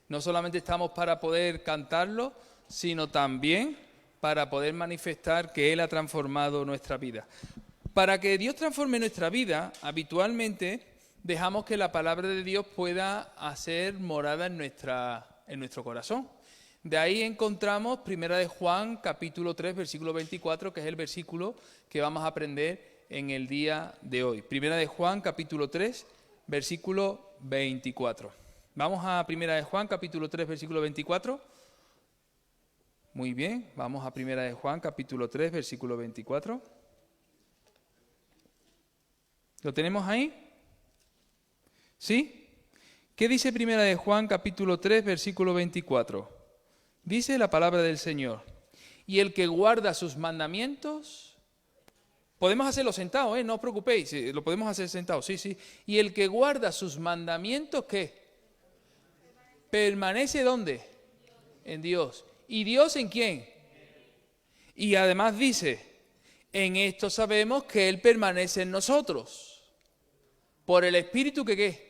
Speaker 2: No solamente estamos para poder cantarlo, sino también para poder manifestar que Él ha transformado nuestra vida. Para que Dios transforme nuestra vida, habitualmente dejamos que la palabra de Dios pueda hacer morada en nuestro corazón. De ahí encontramos 1 de Juan, capítulo 3, versículo 24, que es el versículo que vamos a aprender en el día de hoy. 1 de Juan, capítulo 3, versículo 24. Vamos a 1 de Juan, capítulo 3, versículo 24. Muy bien, vamos a 1 de Juan, capítulo 3, versículo 24. ¿Lo tenemos ahí? ¿Sí? ¿Qué dice 1 de Juan, capítulo 3, versículo 24? Dice la palabra del Señor: y el que guarda sus mandamientos, podemos hacerlo sentados, no os preocupéis, lo podemos hacer sentados, sí. Y el que guarda sus mandamientos, ¿qué? ¿Permanece dónde? En Dios. ¿Y Dios en quién? Y además dice: en esto sabemos que Él permanece en nosotros, por el Espíritu que ¿qué?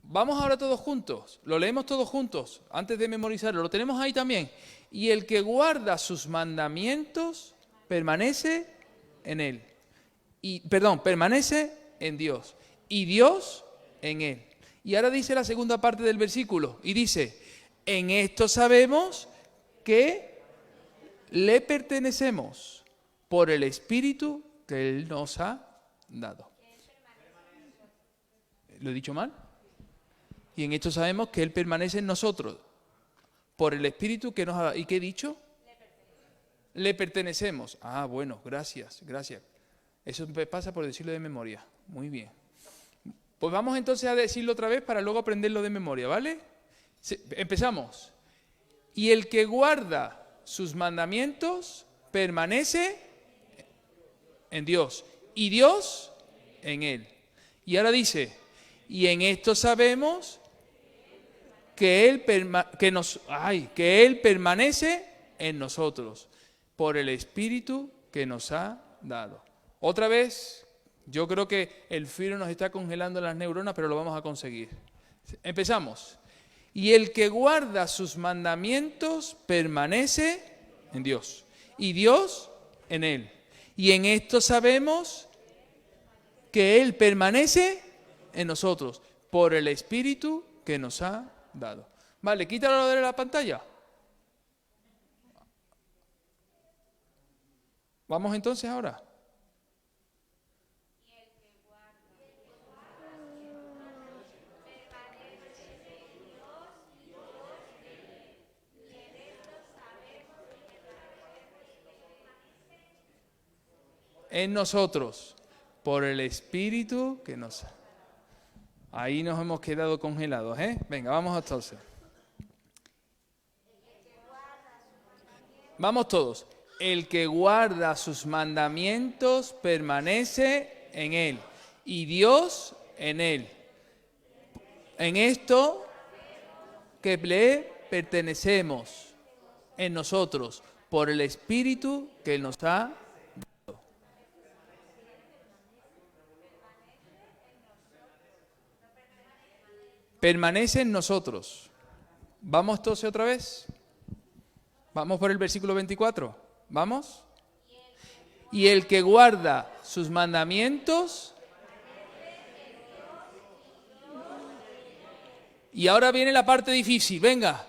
Speaker 2: Vamos ahora todos juntos, lo leemos todos juntos, antes de memorizarlo, lo tenemos ahí también. Y el que guarda sus mandamientos permanece en Él. Permanece en Dios. Y Dios en Él. Y ahora dice la segunda parte del versículo, y dice: en esto sabemos que le pertenecemos por el Espíritu que Él nos ha dado. ¿Lo he dicho mal? Y en esto sabemos que Él permanece en nosotros por el Espíritu que nos ha dado. ¿Y qué he dicho? Le pertenecemos. Ah, bueno, gracias. Eso pasa por decirlo de memoria. Muy bien. Pues vamos entonces a decirlo otra vez para luego aprenderlo de memoria, ¿vale? Empezamos. Y el que guarda sus mandamientos permanece en Dios. Y Dios en Él. Y ahora dice: y en esto sabemos que Él permanece en nosotros por el Espíritu que nos ha dado. Otra vez, yo creo que el frío nos está congelando las neuronas, pero lo vamos a conseguir. Empezamos. Y el que guarda sus mandamientos permanece en Dios, y Dios en Él. Y en esto sabemos que Él permanece en nosotros por el Espíritu que nos ha dado. Vale, quítalo de la pantalla. Vamos entonces ahora. En nosotros por el Espíritu que nos ha. Ahí nos hemos quedado congelados, ¿eh? Venga, vamos entonces. Vamos todos. El que guarda sus mandamientos permanece en él, y Dios en él. En esto que le pertenecemos en nosotros, por el Espíritu que Él nos ha dado. Permanece en nosotros. ¿Vamos entonces otra vez? Vamos por el versículo 24. ¿Vamos? Y el que guarda sus mandamientos. Y ahora viene la parte difícil. Venga.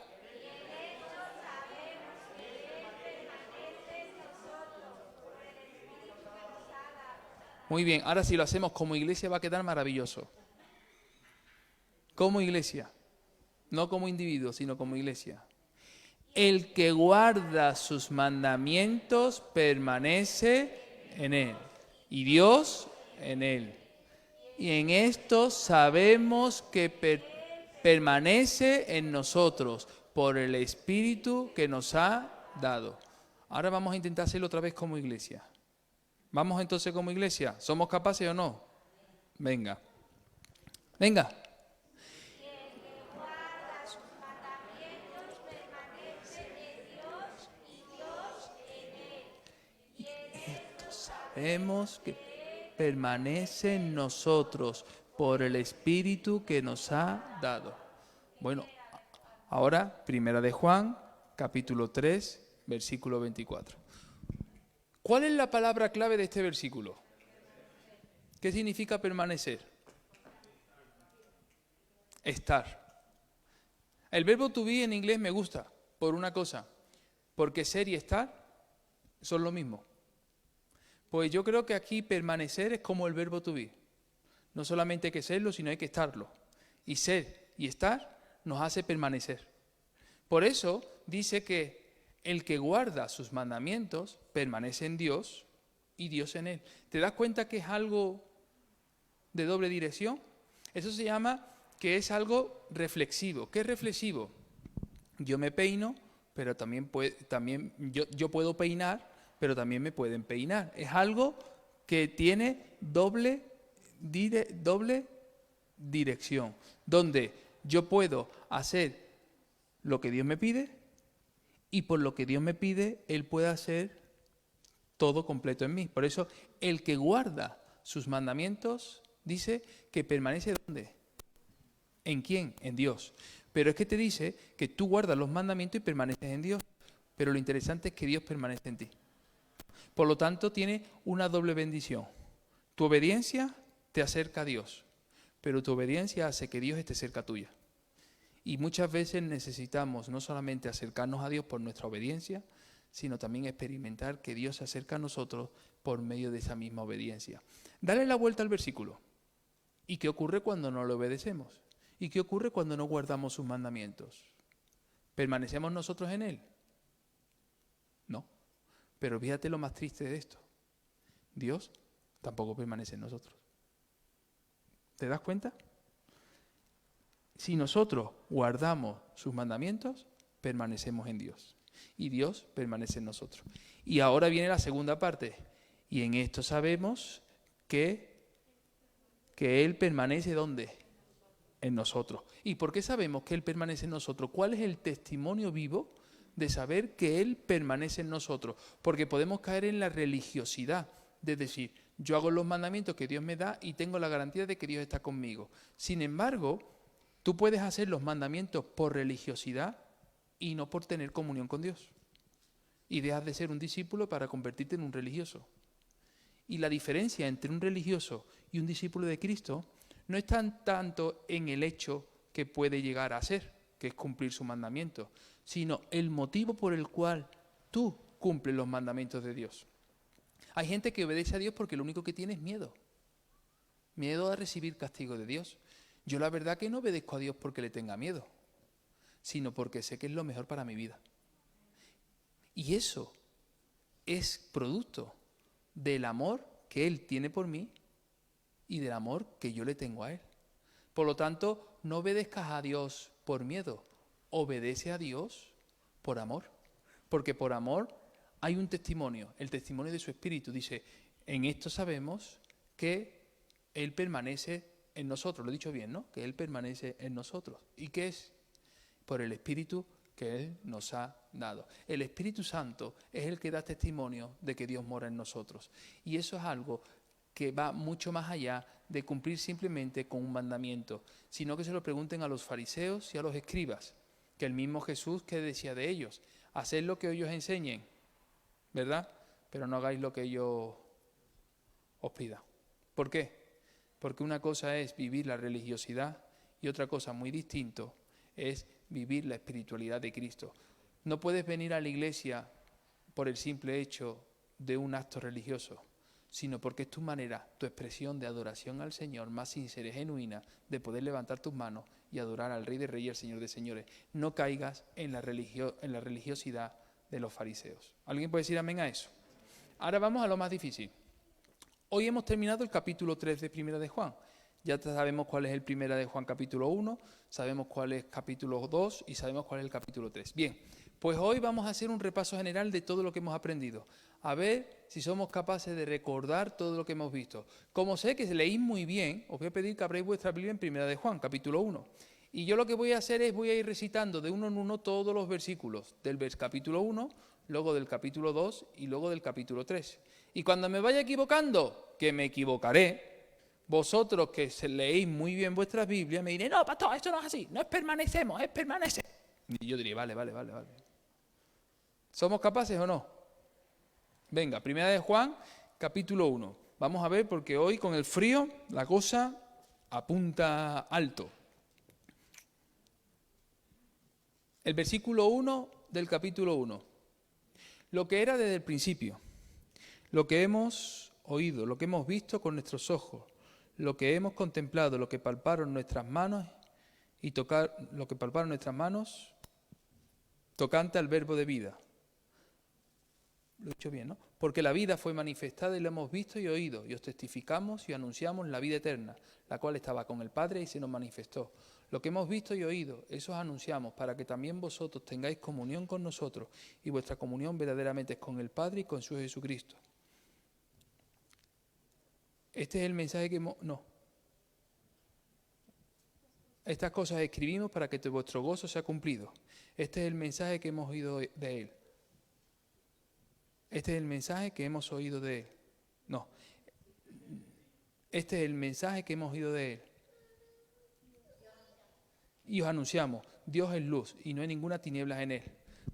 Speaker 2: Muy bien, ahora si lo hacemos como iglesia va a quedar maravilloso. Como iglesia, no como individuo, sino como iglesia. El que guarda sus mandamientos permanece en él, y Dios en él. Y en esto sabemos que permanece en nosotros por el Espíritu que nos ha dado. Ahora vamos a intentar hacerlo otra vez como iglesia. ¿Vamos entonces como iglesia? ¿Somos capaces o no? Venga. Venga. Y esto sabemos que permanece en nosotros por el Espíritu que nos ha dado. Bueno, ahora, Primera de Juan, capítulo 3, versículo 24. ¿Cuál es la palabra clave de este versículo? ¿Qué significa permanecer? Estar. El verbo to be en inglés me gusta por una cosa, porque ser y estar son lo mismo. Pues yo creo que aquí permanecer es como el verbo to be. No solamente hay que serlo, sino hay que estarlo. Y ser y estar nos hace permanecer. Por eso dice que el que guarda sus mandamientos permanece en Dios y Dios en él. ¿Te das cuenta que es algo de doble dirección? Eso se llama que es algo reflexivo. ¿Qué es reflexivo? Yo me peino, pero también yo puedo peinar, pero también me pueden peinar. Es algo que tiene doble dirección, donde yo puedo hacer lo que Dios me pide, y por lo que Dios me pide, Él puede hacer todo completo en mí. Por eso, el que guarda sus mandamientos, dice que permanece ¿dónde? ¿En quién? En Dios. Pero es que te dice que tú guardas los mandamientos y permaneces en Dios. Pero lo interesante es que Dios permanece en ti. Por lo tanto, tiene una doble bendición. Tu obediencia te acerca a Dios, pero tu obediencia hace que Dios esté cerca tuya. Y muchas veces necesitamos no solamente acercarnos a Dios por nuestra obediencia, sino también experimentar que Dios se acerca a nosotros por medio de esa misma obediencia. Dale la vuelta al versículo. ¿Y qué ocurre cuando no le obedecemos? ¿Y qué ocurre cuando no guardamos sus mandamientos? ¿Permanecemos nosotros en Él? No. Pero fíjate lo más triste de esto. Dios tampoco permanece en nosotros. ¿Te das cuenta? Si nosotros guardamos sus mandamientos, permanecemos en Dios. Y Dios permanece en nosotros. Y ahora viene la segunda parte. Y en esto sabemos que Él permanece ¿dónde? En nosotros. ¿Y por qué sabemos que Él permanece en nosotros? ¿Cuál es el testimonio vivo de saber que Él permanece en nosotros? Porque podemos caer en la religiosidad de decir, yo hago los mandamientos que Dios me da y tengo la garantía de que Dios está conmigo. Sin embargo, tú puedes hacer los mandamientos por religiosidad y no por tener comunión con Dios. Y dejas de ser un discípulo para convertirte en un religioso. Y la diferencia entre un religioso y un discípulo de Cristo no está tanto en el hecho que puede llegar a ser, que es cumplir su mandamiento, sino el motivo por el cual tú cumples los mandamientos de Dios. Hay gente que obedece a Dios porque lo único que tiene es miedo. Miedo a recibir castigo de Dios. Yo la verdad que no obedezco a Dios porque le tenga miedo, sino porque sé que es lo mejor para mi vida. Y eso es producto del amor que Él tiene por mí y del amor que yo le tengo a Él. Por lo tanto, no obedezcas a Dios por miedo, obedece a Dios por amor. Porque por amor hay un testimonio, el testimonio de su Espíritu. Dice, en esto sabemos que Él permanece en nosotros. Lo he dicho bien, ¿no? Que Él permanece en nosotros. ¿Y qué es? Por el Espíritu que Él nos ha dado. El Espíritu Santo es el que da testimonio de que Dios mora en nosotros. Y eso es algo que va mucho más allá de cumplir simplemente con un mandamiento, sino que se lo pregunten a los fariseos y a los escribas, que el mismo Jesús que decía de ellos, haced lo que ellos enseñen, ¿verdad? Pero no hagáis lo que ellos os pidan. ¿Por qué? Porque una cosa es vivir la religiosidad y otra cosa muy distinto es vivir la espiritualidad de Cristo. No puedes venir a la iglesia por el simple hecho de un acto religioso, sino porque es tu manera, tu expresión de adoración al Señor más sincera y genuina de poder levantar tus manos y adorar al Rey de Reyes y al Señor de Señores. No caigas en la religiosidad de los fariseos. ¿Alguien puede decir amén a eso? Ahora vamos a lo más difícil. Hoy hemos terminado el capítulo 3 de Primera de Juan. Ya sabemos cuál es el Primera de Juan capítulo 1, sabemos cuál es capítulo 2 y sabemos cuál es el capítulo 3. Bien, pues hoy vamos a hacer un repaso general de todo lo que hemos aprendido. A ver si somos capaces de recordar todo lo que hemos visto. Como sé que leéis muy bien, os voy a pedir que abráis vuestra Biblia en Primera de Juan, capítulo 1. Y yo lo que voy a hacer es, voy a ir recitando de uno en uno todos los versículos del capítulo 1, luego del capítulo 2 y luego del capítulo 3. Y cuando me vaya equivocando, que me equivocaré, vosotros que leéis muy bien vuestras Biblias me diréis, no, pastor, esto no es así, no es permanecemos, es permanecer. Y yo diría, vale. ¿Somos capaces o no? Venga, Primera de Juan, capítulo 1. Vamos a ver, porque hoy con el frío la cosa apunta alto. El versículo 1 del capítulo 1. Lo que era desde el principio, lo que hemos oído, lo que hemos visto con nuestros ojos, lo que hemos contemplado, lo que palparon nuestras manos tocante al verbo de vida. Lo he dicho bien, ¿no? Porque la vida fue manifestada y la hemos visto y oído, y os testificamos y anunciamos la vida eterna, la cual estaba con el Padre y se nos manifestó. Lo que hemos visto y oído, eso os anunciamos, para que también vosotros tengáis comunión con nosotros, y vuestra comunión verdaderamente es con el Padre y con su Jesucristo. Este es el mensaje que Estas cosas escribimos para que vuestro gozo sea cumplido. Este es el mensaje que hemos oído de Él. Este es el mensaje que hemos oído de Él. No. Este es el mensaje que hemos oído de Él. Y os anunciamos, Dios es luz y no hay ninguna tiniebla en Él.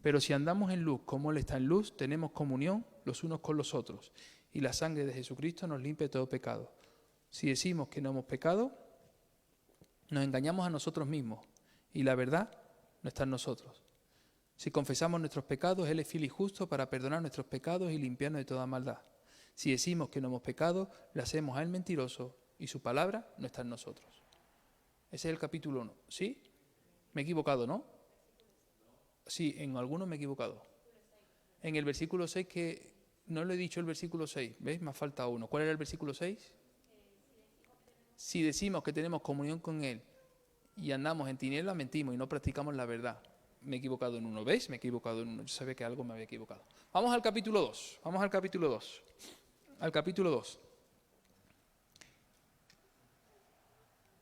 Speaker 2: Pero si andamos en luz como Él está en luz, tenemos comunión los unos con los otros. Y la sangre de Jesucristo nos limpia de todo pecado. Si decimos que no hemos pecado, nos engañamos a nosotros mismos y la verdad no está en nosotros. Si confesamos nuestros pecados, Él es fiel y justo para perdonar nuestros pecados y limpiarnos de toda maldad. Si decimos que no hemos pecado, le hacemos a Él mentiroso y su palabra no está en nosotros. Ese es el capítulo 1. ¿Sí? Me he equivocado, ¿no? Sí, en algunos me he equivocado. En el versículo 6 que... No le he dicho el versículo 6, ¿veis? Me falta uno. ¿Cuál era el versículo 6? Si decimos que tenemos comunión con Él y andamos en tinieblas, mentimos y no practicamos la verdad. Me he equivocado en uno, ¿veis? Me he equivocado en uno. Yo sabía que algo me había equivocado. Vamos al capítulo 2. Al capítulo 2.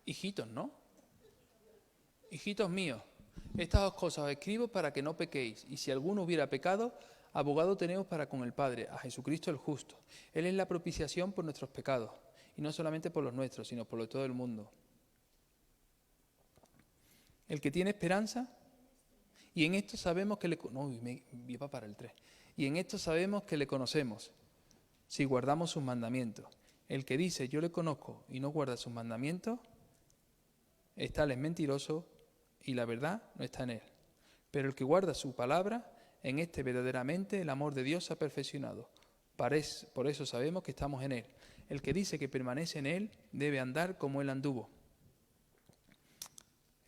Speaker 2: Hijitos, ¿no? Hijitos míos, estas dos cosas os escribo para que no pequéis. Y si alguno hubiera pecado, abogado tenemos para con el Padre, a Jesucristo el justo. Él es la propiciación por nuestros pecados, y no solamente por los nuestros, sino por los de todo el mundo. El que tiene esperanza, y en esto sabemos que le... No, me iba para el 3. Y en esto sabemos que le conocemos, si guardamos sus mandamientos. El que dice, yo le conozco, y no guarda sus mandamientos, tal es mentiroso, y la verdad no está en él. Pero el que guarda su palabra, en este verdaderamente el amor de Dios se ha perfeccionado. Por eso sabemos que estamos en Él. El que dice que permanece en Él debe andar como Él anduvo.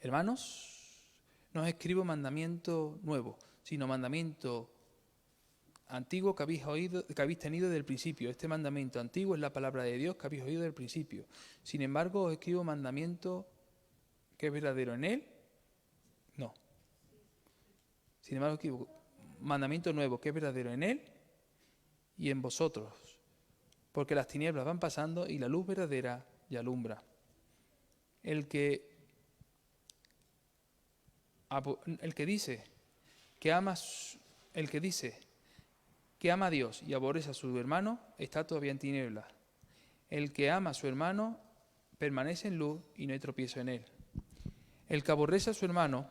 Speaker 2: Hermanos, no os escribo mandamiento nuevo, sino mandamiento antiguo que habéis tenido desde el principio. Este mandamiento antiguo es la palabra de Dios que habéis oído desde el principio. Sin embargo, os escribo mandamiento ¿qué es verdadero en él? No. Sin embargo, mandamiento nuevo, ¿qué es verdadero en él y en vosotros? Porque las tinieblas van pasando y la luz verdadera ya alumbra. El que dice que ama a Dios y aborrece a su hermano está todavía en tinieblas. El que ama a su hermano permanece en luz y no hay tropiezo en él. El que aborrece a su hermano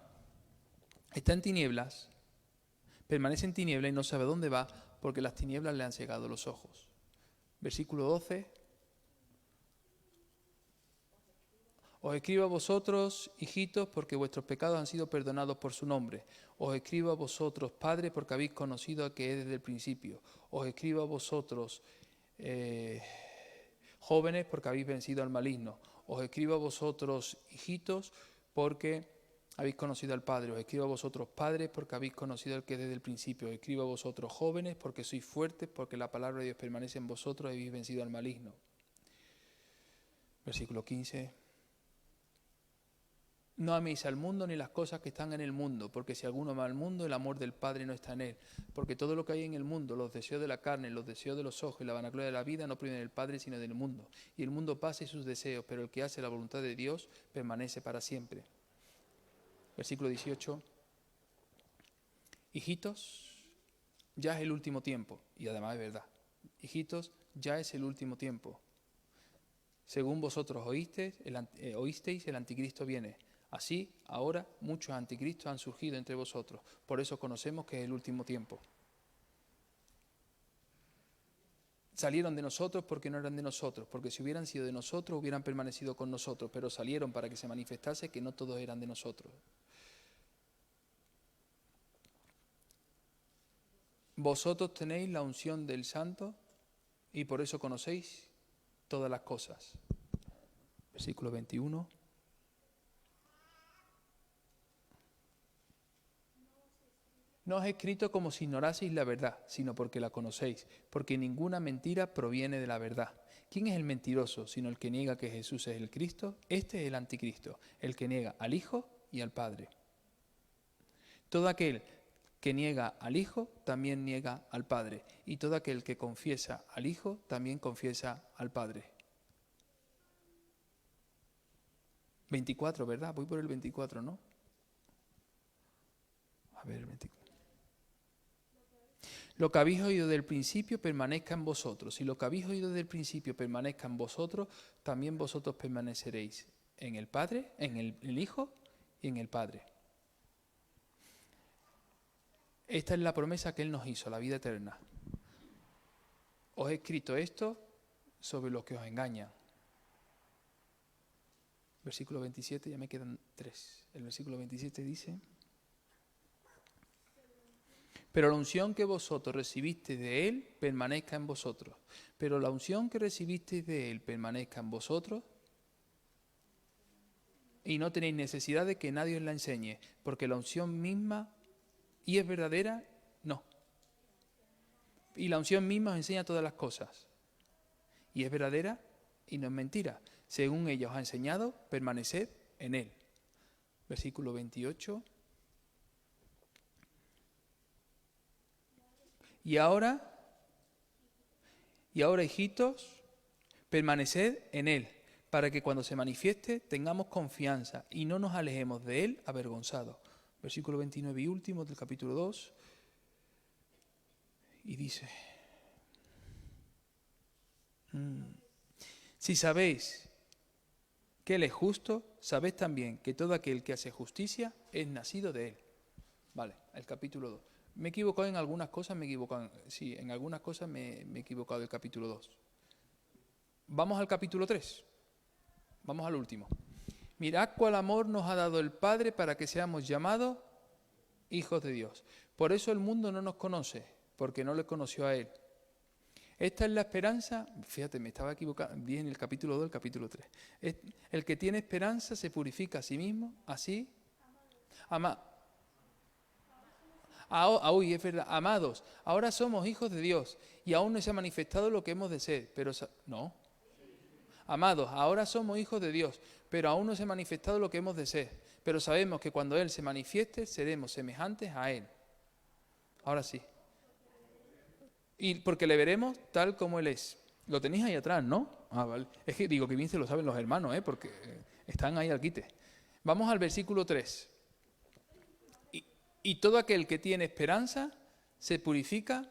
Speaker 2: está en tinieblas, permanece en tinieblas y no sabe dónde va porque las tinieblas le han cegado los ojos. Versículo 12. Os escribo a vosotros, hijitos, porque vuestros pecados han sido perdonados por su nombre. Os escribo a vosotros, padres, porque habéis conocido a que es desde el principio. Os escribo a vosotros, jóvenes, porque habéis vencido al maligno. Os escribo a vosotros, hijitos, porque habéis conocido al Padre. Os escribo a vosotros, padres, porque habéis conocido al que es desde el principio. Os escribo a vosotros, jóvenes, porque sois fuertes, porque la palabra de Dios permanece en vosotros y habéis vencido al maligno. Versículo 15. No améis al mundo ni las cosas que están en el mundo, porque si alguno ama al mundo, el amor del Padre no está en él. Porque todo lo que hay en el mundo, los deseos de la carne, los deseos de los ojos y la vanagloria de la vida, no provienen del Padre, sino del mundo. Y el mundo pasa y sus deseos, pero el que hace la voluntad de Dios permanece para siempre. Versículo 18. Hijitos, ya es el último tiempo. Y además es verdad. Hijitos, ya es el último tiempo. Según vosotros oísteis, el anticristo viene. Así, ahora muchos anticristos han surgido entre vosotros. Por eso conocemos que es el último tiempo. Salieron de nosotros porque no eran de nosotros, porque si hubieran sido de nosotros hubieran permanecido con nosotros, pero salieron para que se manifestase que no todos eran de nosotros. Vosotros tenéis la unción del Santo y por eso conocéis todas las cosas. Versículo 21. No os he escrito como si ignoraseis la verdad, sino porque la conocéis, porque ninguna mentira proviene de la verdad. ¿Quién es el mentiroso, sino el que niega que Jesús es el Cristo? Este es el anticristo, el que niega al Hijo y al Padre. Todo aquel que niega al Hijo también niega al Padre, y todo aquel que confiesa al Hijo también confiesa al Padre. 24, ¿verdad? Voy por el 24, ¿no? A ver, el 24. Lo que habéis oído del principio permanezca en vosotros. Y lo que habéis oído del principio permanezca en vosotros, también vosotros permaneceréis en el Padre, en el Hijo y en el Padre. Esta es la promesa que Él nos hizo, la vida eterna. Os he escrito esto sobre los que os engañan. Versículo 27, ya me quedan 3. El versículo 27 dice: pero la unción que vosotros recibisteis de Él permanezca en vosotros. Pero la unción que recibisteis de Él permanezca en vosotros. Y no tenéis necesidad de que nadie os la enseñe, porque la unción misma, ¿y es verdadera? No. Y la unción misma os enseña todas las cosas. Y es verdadera y no es mentira. Según ella os ha enseñado, permaneced en Él. Versículo 28. Y ahora, hijitos, permaneced en Él, para que cuando se manifieste tengamos confianza y no nos alejemos de Él avergonzados. Versículo 29 y último del capítulo 2. Y dice: si sabéis que Él es justo, sabéis también que todo aquel que hace justicia es nacido de Él. Vale, el capítulo 2. Me he equivocado en algunas cosas, en algunas cosas me he equivocado del capítulo 2. Vamos al capítulo 3. Vamos al último. Mirad cuál amor nos ha dado el Padre para que seamos llamados hijos de Dios. Por eso el mundo no nos conoce, porque no le conoció a Él. Esta es la esperanza, fíjate, me estaba equivocando, vi en el capítulo 2, el capítulo 3. El que tiene esperanza se purifica a sí mismo, así es verdad, amados, ahora somos hijos de Dios y aún no se ha manifestado lo que hemos de ser, pero no. Amados, ahora somos hijos de Dios, pero aún no se ha manifestado lo que hemos de ser. Pero sabemos que cuando Él se manifieste, seremos semejantes a Él. Ahora sí. Y porque le veremos tal como Él es. Lo tenéis ahí atrás, ¿no? Ah, vale. Es que digo que bien se lo saben los hermanos, porque están ahí al quite. Vamos al versículo 3. Y todo aquel que tiene esperanza se purifica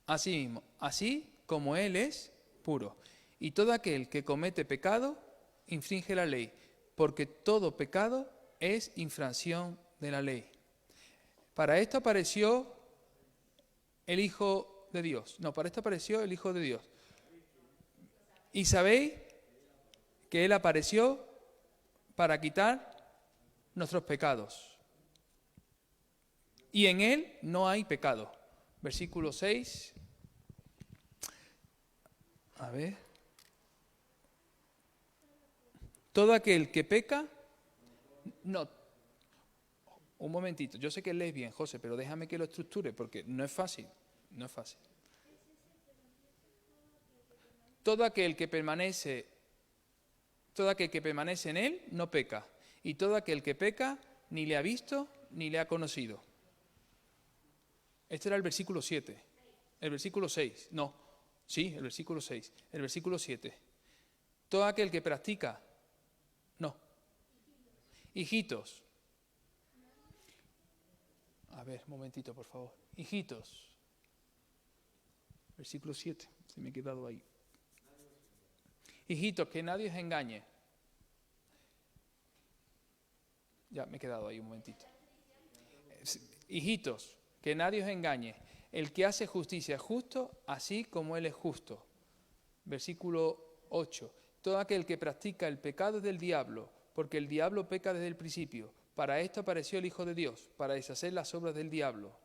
Speaker 2: a sí mismo, así como Él es puro. Y todo aquel que comete pecado infringe la ley, porque todo pecado es infracción de la ley. Para esto apareció el Hijo de Dios. No, para esto apareció el Hijo de Dios. Y sabéis que Él apareció para quitar nuestros pecados. Y en Él no hay pecado. Versículo 6. A ver. Todo aquel que peca... No. Un momentito. Yo sé que lees bien, José, pero déjame que lo estructure porque no es fácil. No es fácil. Todo aquel que permanece en Él no peca. Y todo aquel que peca ni le ha visto ni le ha conocido. Este era el versículo 7. El versículo 6. No. Sí, el versículo 6. El versículo 7. Todo aquel que practica. No. Hijitos. A ver, un momentito, por favor. Hijitos. Versículo 7. Se me ha quedado ahí. Hijitos, que nadie os engañe. Ya, me he quedado ahí un momentito. Hijitos, que nadie os engañe. El que hace justicia es justo, así como Él es justo. Versículo 8. Todo aquel que practica el pecado es del diablo, porque el diablo peca desde el principio. Para esto apareció el Hijo de Dios, para deshacer las obras del diablo.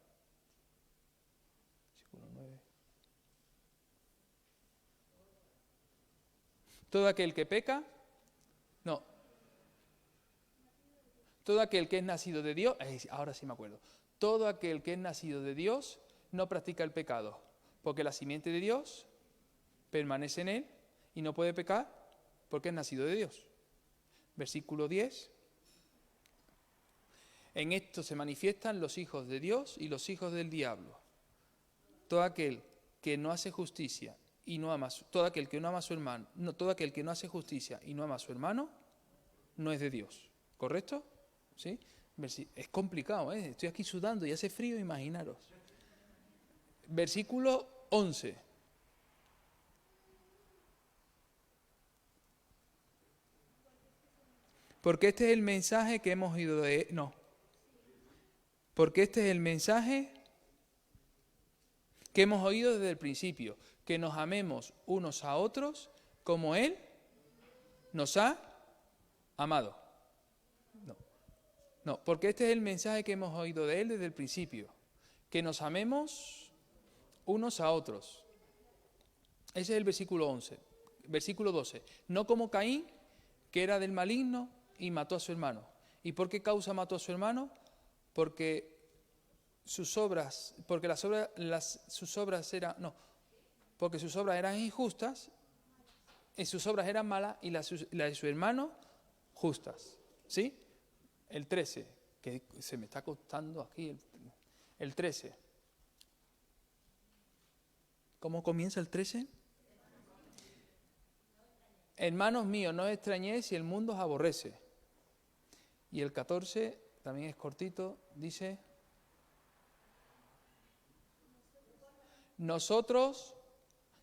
Speaker 2: Versículo 9. Todo aquel que peca, no. Todo aquel que es nacido de Dios, ahora sí me acuerdo. Todo aquel que es nacido de Dios no practica el pecado, porque la simiente de Dios permanece en él y no puede pecar porque es nacido de Dios. Versículo 10. En esto se manifiestan los hijos de Dios y los hijos del diablo. Todo aquel que no hace justicia y no ama, todo aquel que no ama a su hermano, no, todo aquel que no hace justicia y no ama a su hermano, no es de Dios. ¿Correcto? ¿Sí? Es complicado, ¿eh? Estoy aquí sudando y hace frío, imaginaros. Versículo 11. Porque este es el mensaje que hemos oído de... No. Porque este es el mensaje que hemos oído desde el principio, que nos amemos unos a otros como Él nos ha amado. No, porque este es el mensaje que hemos oído de Él desde el principio, que nos amemos unos a otros. Ese es el versículo 11. Versículo 12. No como Caín, que era del maligno y mató a su hermano. ¿Y por qué causa mató a su hermano? Porque sus obras eran injustas, y sus obras eran malas, y las de su hermano justas. ¿Sí? El 13, que se me está costando aquí, el 13. ¿Cómo comienza el 13? Hermanos míos, no os extrañéis si el mundo os aborrece. Y el 14, también es cortito, dice: nosotros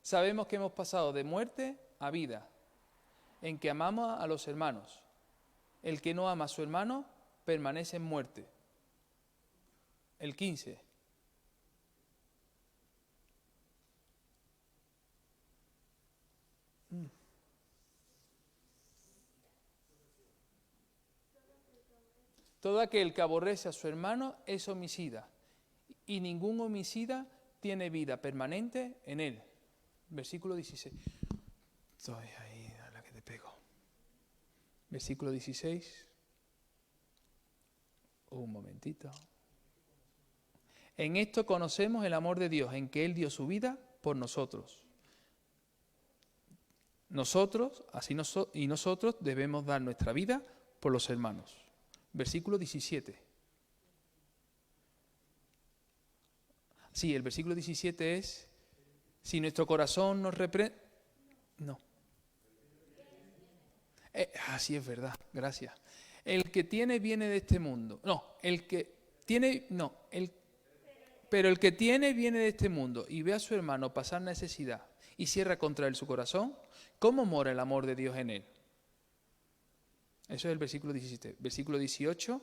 Speaker 2: sabemos que hemos pasado de muerte a vida, en que amamos a los hermanos. El que no ama a su hermano permanece en muerte. El 15. Todo aquel que aborrece a su hermano es homicida, y ningún homicida tiene vida permanente en él. Versículo 16. Estoy ahí, a la que te pego. Versículo 16. Un momentito. En esto conocemos el amor de Dios, en que Él dio su vida por nosotros. nosotros debemos dar nuestra vida por los hermanos. Versículo 17. Sí, el versículo 17 es, si nuestro corazón nos reprende... No. Sí, es verdad, gracias. El que tiene viene de este mundo. Pero el que tiene viene de este mundo y ve a su hermano pasar necesidad y cierra contra él su corazón, ¿cómo mora el amor de Dios en él? Eso es el versículo 17. Versículo 18.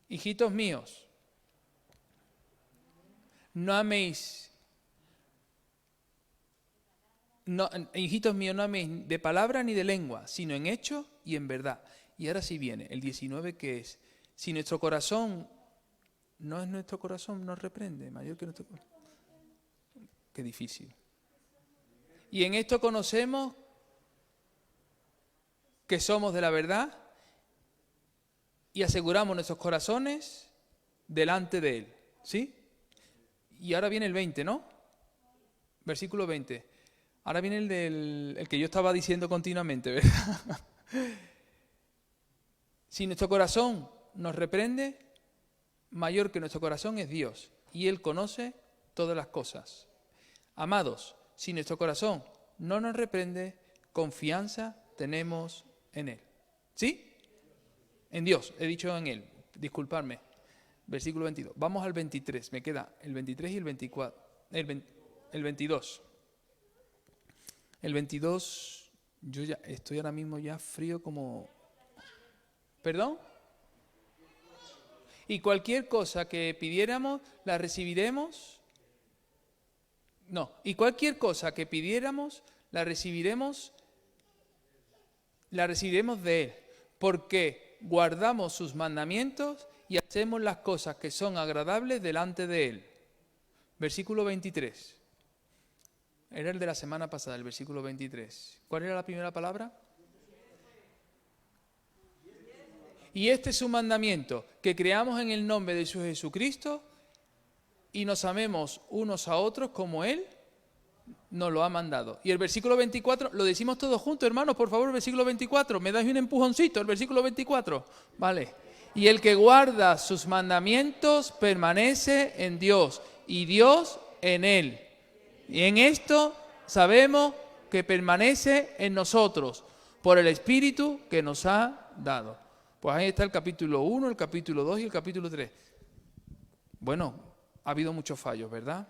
Speaker 2: Hijitos míos, hijitos míos, no améis de palabra ni de lengua, sino en hecho y en verdad. Y ahora sí viene el 19, que es, si nuestro corazón no es nuestro corazón, nos reprende, mayor que nuestro corazón. Qué difícil. Y en esto conocemos que somos de la verdad y aseguramos nuestros corazones delante de Él. ¿Sí? Y ahora viene el 20, ¿no? Versículo 20. Ahora viene el que yo estaba diciendo continuamente, ¿verdad? Si nuestro corazón nos reprende, mayor que nuestro corazón es Dios, y Él conoce todas las cosas. Amados, si nuestro corazón no nos reprende, confianza tenemos en Él. ¿Sí? En Dios, he dicho en Él, disculpadme. Versículo 22. Vamos al 23, me queda el 23 y el 24. El 22. El 22, yo ya estoy ahora mismo ya frío como... ¿Perdón? Y cualquier cosa que pidiéramos, la recibiremos. No, y cualquier cosa que pidiéramos, la recibiremos de Él, porque guardamos sus mandamientos y hacemos las cosas que son agradables delante de Él. Versículo 23. Era el de la semana pasada, el versículo 23. ¿Cuál era la primera palabra? Y este es su mandamiento, que creamos en el nombre de su Jesucristo y nos amemos unos a otros como Él nos lo ha mandado. Y el versículo 24, lo decimos todos juntos, hermanos, por favor, el versículo 24. ¿Me dais un empujoncito? El versículo 24. Vale. Y el que guarda sus mandamientos permanece en Dios y Dios en él. Y en esto sabemos que permanece en nosotros por el Espíritu que nos ha dado. Pues ahí está el capítulo 1, el capítulo 2 y el capítulo 3. Bueno, ha habido muchos fallos, ¿verdad?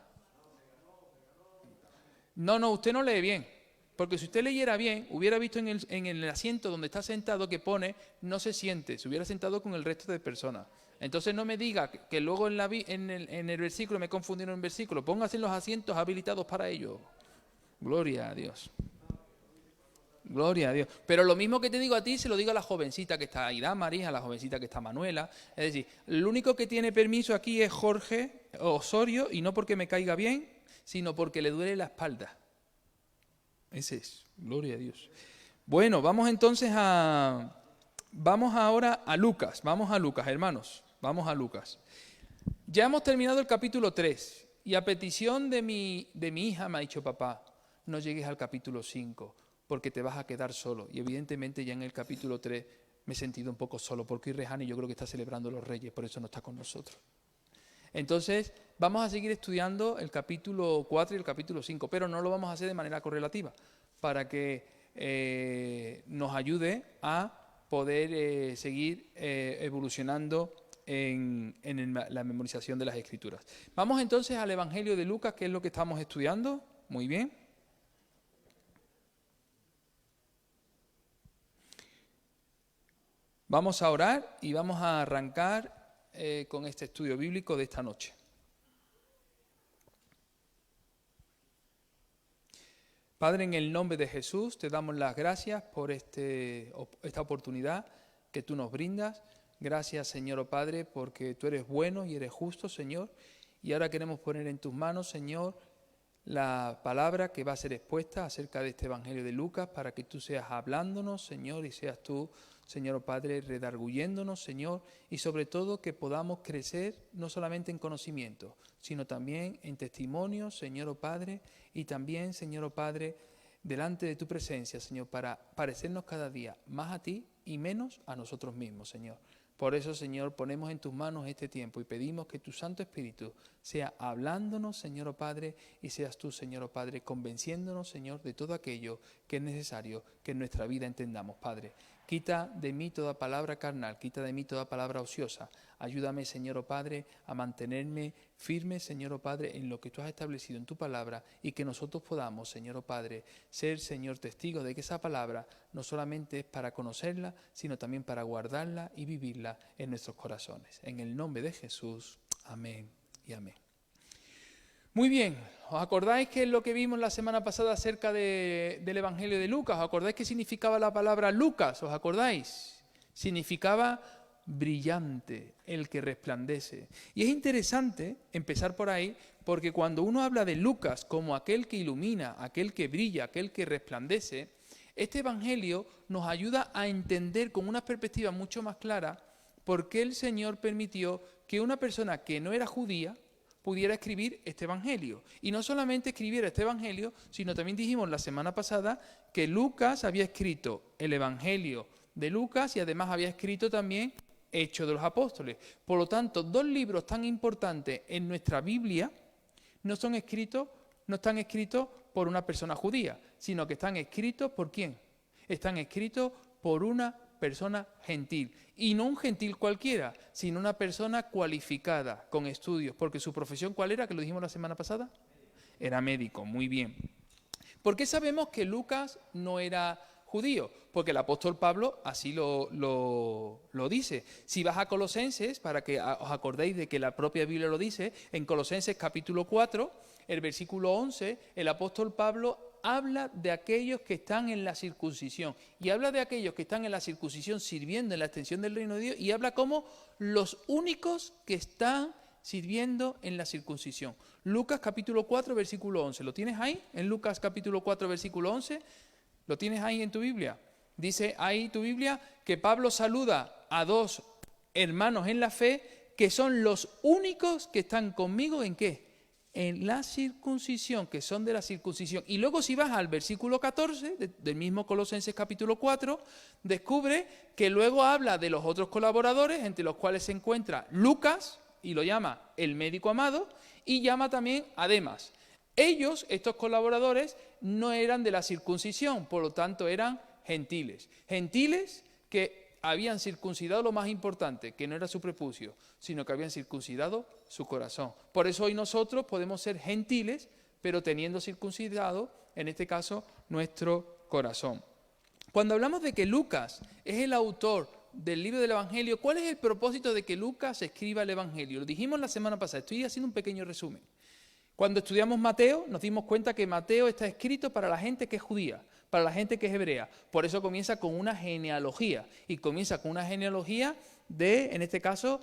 Speaker 2: No, usted no lee bien. Porque si usted leyera bien, hubiera visto en el asiento donde está sentado que pone no se siente, se hubiera sentado con el resto de personas. Entonces no me diga que luego en el versículo me confundieron en el versículo. Póngase en los asientos habilitados para ello. Gloria a Dios. Gloria a Dios. Pero lo mismo que te digo a ti, se lo digo a la jovencita que está ahí, María, a la jovencita que está Manuela. Es decir, el único que tiene permiso aquí es Jorge Osorio, y no porque me caiga bien, sino porque le duele la espalda. Ese es, gloria a Dios. Bueno, vamos ahora a Lucas, hermanos, vamos a Lucas. Ya hemos terminado el capítulo 3 y a petición de mi hija me ha dicho, papá, no llegues al capítulo 5 porque te vas a quedar solo. Y evidentemente ya en el capítulo 3 me he sentido un poco solo porque Rejani yo creo que está celebrando los Reyes, por eso no está con nosotros. Entonces, vamos a seguir estudiando el capítulo 4 y el capítulo 5, pero no lo vamos a hacer de manera correlativa, para que nos ayude a poder seguir evolucionando en la memorización de las Escrituras. Vamos entonces al Evangelio de Lucas, que es lo que estamos estudiando. Muy bien. Vamos a orar y vamos a arrancar con este estudio bíblico de esta noche. Padre, en el nombre de Jesús te damos las gracias por esta oportunidad que tú nos brindas. Gracias, Señor, oh Padre, porque tú eres bueno y eres justo, Señor. Y ahora queremos poner en tus manos, Señor, la palabra que va a ser expuesta acerca de este Evangelio de Lucas, para que tú seas hablándonos, Señor, y seas tú, Señor, oh Padre, redarguyéndonos, Señor, y sobre todo que podamos crecer no solamente en conocimiento, sino también en testimonio, Señor, oh Padre, y también, Señor, oh Padre, delante de tu presencia, Señor, para parecernos cada día más a ti y menos a nosotros mismos, Señor. Por eso, Señor, ponemos en tus manos este tiempo y pedimos que tu Santo Espíritu sea hablándonos, Señor, oh Padre, y seas tú, Señor, oh Padre, convenciéndonos, Señor, de todo aquello que es necesario que en nuestra vida entendamos, Padre. Quita de mí toda palabra carnal, quita de mí toda palabra ociosa. Ayúdame, Señor, oh Padre, a mantenerme firme, Señor, oh Padre, en lo que tú has establecido en tu palabra y que nosotros podamos, Señor, oh Padre, ser, Señor, testigos de que esa palabra no solamente es para conocerla, sino también para guardarla y vivirla en nuestros corazones. En el nombre de Jesús, amén y amén. Muy bien, ¿os acordáis qué es lo que vimos la semana pasada acerca del Evangelio de Lucas? ¿Os acordáis qué significaba la palabra Lucas? ¿Os acordáis? Significaba brillante, el que resplandece. Y es interesante empezar por ahí, porque cuando uno habla de Lucas como aquel que ilumina, aquel que brilla, aquel que resplandece, este Evangelio nos ayuda a entender con una perspectiva mucho más clara por qué el Señor permitió que una persona que no era judía pudiera escribir este Evangelio. Y no solamente escribiera este Evangelio, sino también dijimos la semana pasada que Lucas había escrito el Evangelio de Lucas y además había escrito también Hechos de los Apóstoles. Por lo tanto, dos libros tan importantes en nuestra Biblia no están escritos por una persona judía, sino que están escritos ¿por quién? Están escritos por una persona gentil. Y no un gentil cualquiera, sino una persona cualificada, con estudios. Porque su profesión, ¿cuál era? Que lo dijimos la semana pasada. Era médico, muy bien. ¿Por qué sabemos que Lucas no era judío? Porque el apóstol Pablo así lo dice. Si vas a Colosenses, para que os acordéis de que la propia Biblia lo dice, en Colosenses capítulo 4, el versículo 11, el apóstol Pablo habla de aquellos que están en la circuncisión. Y habla de aquellos que están en la circuncisión sirviendo en la extensión del reino de Dios. Y habla como los únicos que están sirviendo en la circuncisión. Lucas capítulo 4, versículo 11. ¿Lo tienes ahí? En Lucas capítulo 4, versículo 11. ¿Lo tienes ahí en tu Biblia? Dice ahí tu Biblia que Pablo saluda a dos hermanos en la fe que son los únicos que están conmigo ¿en qué? En la circuncisión, que son de la circuncisión. Y luego si vas al versículo 14 del mismo Colosenses capítulo 4, descubre que luego habla de los otros colaboradores, entre los cuales se encuentra Lucas, y lo llama el médico amado, y llama también a Demas. Ellos, estos colaboradores, no eran de la circuncisión, por lo tanto eran gentiles. Gentiles que habían circuncidado lo más importante, que no era su prepucio, sino que habían circuncidado su corazón. Por eso hoy nosotros podemos ser gentiles, pero teniendo circuncidado, en este caso, nuestro corazón. Cuando hablamos de que Lucas es el autor del libro del Evangelio, ¿cuál es el propósito de que Lucas escriba el Evangelio? Lo dijimos la semana pasada, estoy haciendo un pequeño resumen. Cuando estudiamos Mateo, nos dimos cuenta que Mateo está escrito para la gente que es judía, para la gente que es hebrea. Por eso comienza con una genealogía. Y comienza con una genealogía en este caso,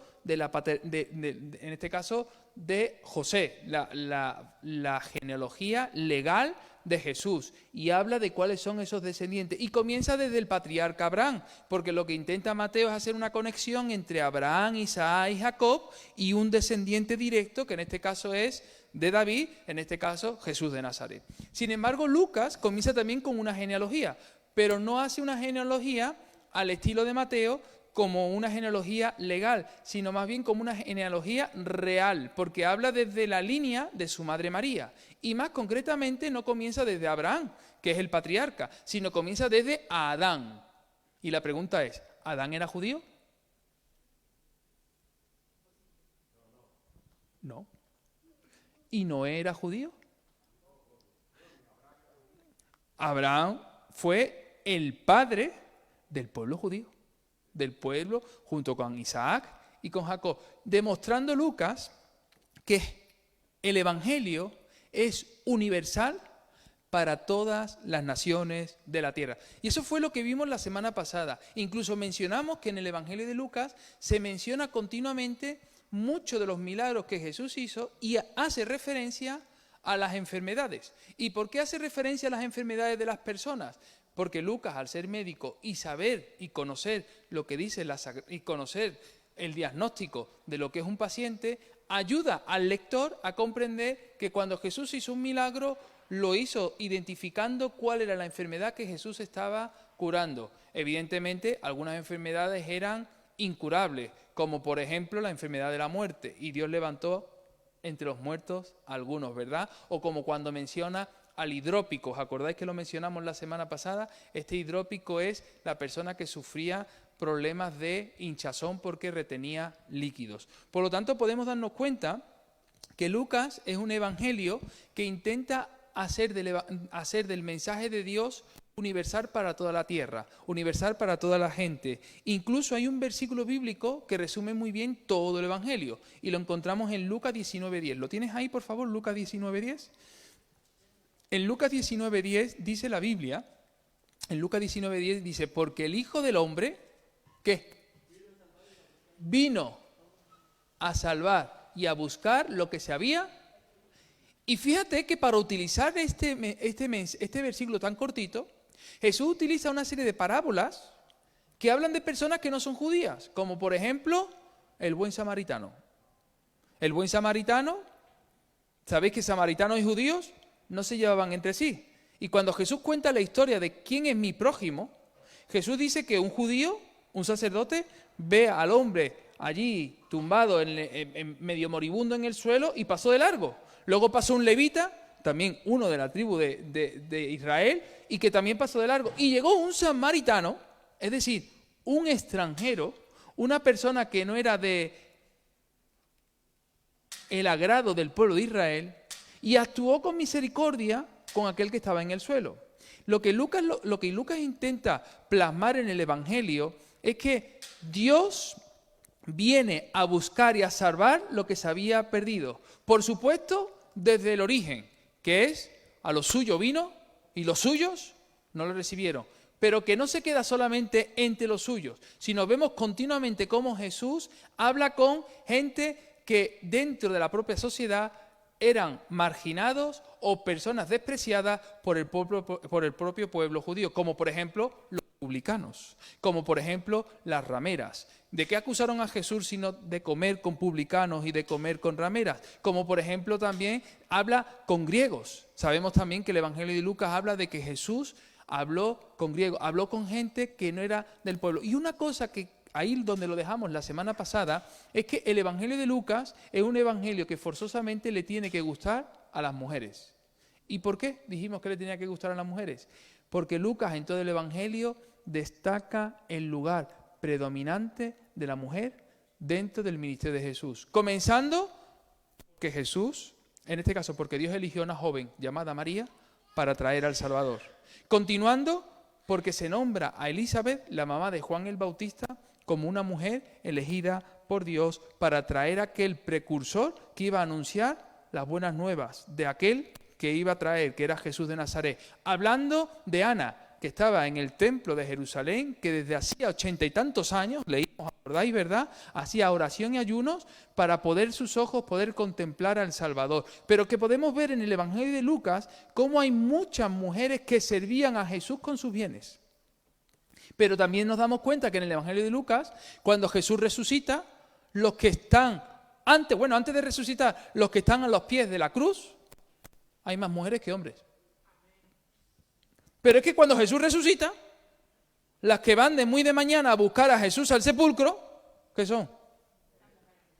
Speaker 2: de José, la genealogía legal de Jesús. Y habla de cuáles son esos descendientes. Y comienza desde el patriarca Abraham, porque lo que intenta Mateo es hacer una conexión entre Abraham, Isaac y Jacob y un descendiente directo, que en este caso es de David, en este caso Jesús de Nazaret. Sin embargo, Lucas comienza también con una genealogía, pero no hace una genealogía al estilo de Mateo como una genealogía legal, sino más bien como una genealogía real, porque habla desde la línea de su madre María. Y más concretamente no comienza desde Abraham, que es el patriarca, sino comienza desde Adán. Y la pregunta es, ¿Adán era judío? No. ¿Y Noé era judío? Abraham fue el padre del pueblo judío, del pueblo junto con Isaac y con Jacob, demostrando Lucas que el Evangelio es universal para todas las naciones de la tierra. Y eso fue lo que vimos la semana pasada. Incluso mencionamos que en el Evangelio de Lucas se menciona continuamente muchos de los milagros que Jesús hizo y hace referencia a las enfermedades. ¿Y por qué hace referencia a las enfermedades de las personas? Porque Lucas, al ser médico y saber y conocer lo que dice y conocer el diagnóstico de lo que es un paciente, ayuda al lector a comprender que cuando Jesús hizo un milagro, lo hizo identificando cuál era la enfermedad que Jesús estaba curando. Evidentemente, algunas enfermedades eran incurables, como por ejemplo la enfermedad de la muerte, y Dios levantó entre los muertos a algunos, ¿verdad? O como cuando menciona al hidrópico. ¿Os acordáis que lo mencionamos la semana pasada? Este hidrópico es la persona que sufría problemas de hinchazón porque retenía líquidos. Por lo tanto, podemos darnos cuenta que Lucas es un evangelio que intenta hacer del mensaje de Dios universal para toda la tierra, universal para toda la gente. Incluso hay un versículo bíblico que resume muy bien todo el evangelio y lo encontramos en Lucas 19:10. ¿Lo tienes ahí, por favor, Lucas 19:10? En Lucas 19:10 dice la Biblia, en Lucas 19:10 dice, porque el Hijo del Hombre, ¿qué? Vino a salvar y a buscar lo que se había. Y fíjate que para utilizar este versículo tan cortito, Jesús utiliza una serie de parábolas que hablan de personas que no son judías, como por ejemplo el buen samaritano. El buen samaritano, ¿sabéis que samaritanos y judíos no se llevaban entre sí? Y cuando Jesús cuenta la historia de quién es mi prójimo, Jesús dice que un judío, un sacerdote, ve al hombre allí tumbado, en medio moribundo en el suelo y pasó de largo. Luego pasó un levita, también uno de la tribu de Israel, y que también pasó de largo. Y llegó un samaritano, es decir, un extranjero, una persona que no era de el agrado del pueblo de Israel, y actuó con misericordia con aquel que estaba en el suelo. Lo que Lucas intenta plasmar en el Evangelio es que Dios viene a buscar y a salvar lo que se había perdido. Por supuesto, desde el origen, que es a lo suyo vino y los suyos no lo recibieron. Pero que no se queda solamente entre los suyos, sino vemos continuamente cómo Jesús habla con gente que dentro de la propia sociedad eran marginados o personas despreciadas por el propio pueblo judío, como por ejemplo los publicanos, como por ejemplo las rameras. ¿De qué acusaron a Jesús sino de comer con publicanos y de comer con rameras? Como por ejemplo también habla con griegos. Sabemos también que el Evangelio de Lucas habla de que Jesús habló con griegos, habló con gente que no era del pueblo. Y una cosa que ahí donde lo dejamos la semana pasada es que el Evangelio de Lucas es un evangelio que forzosamente le tiene que gustar a las mujeres. ¿Y por qué dijimos que le tenía que gustar a las mujeres? Porque Lucas en todo el Evangelio destaca el lugar predominante de la mujer dentro del ministerio de Jesús. Comenzando que Jesús, en este caso porque Dios eligió a una joven llamada María para traer al Salvador. Continuando porque se nombra a Elizabeth, la mamá de Juan el Bautista, como una mujer elegida por Dios para traer aquel precursor que iba a anunciar las buenas nuevas de aquel que iba a traer, que era Jesús de Nazaret. Hablando de Ana, que estaba en el templo de Jerusalén, que desde hacía 80 y tantos años, leímos, ¿acordáis, verdad? Hacía oración y ayunos para poder sus ojos poder contemplar al Salvador. Pero que podemos ver en el Evangelio de Lucas cómo hay muchas mujeres que servían a Jesús con sus bienes. Pero también nos damos cuenta que en el Evangelio de Lucas, cuando Jesús resucita, los que están antes de resucitar, los que están a los pies de la cruz, hay más mujeres que hombres. Pero es que cuando Jesús resucita, las que van de muy de mañana a buscar a Jesús al sepulcro, ¿qué son?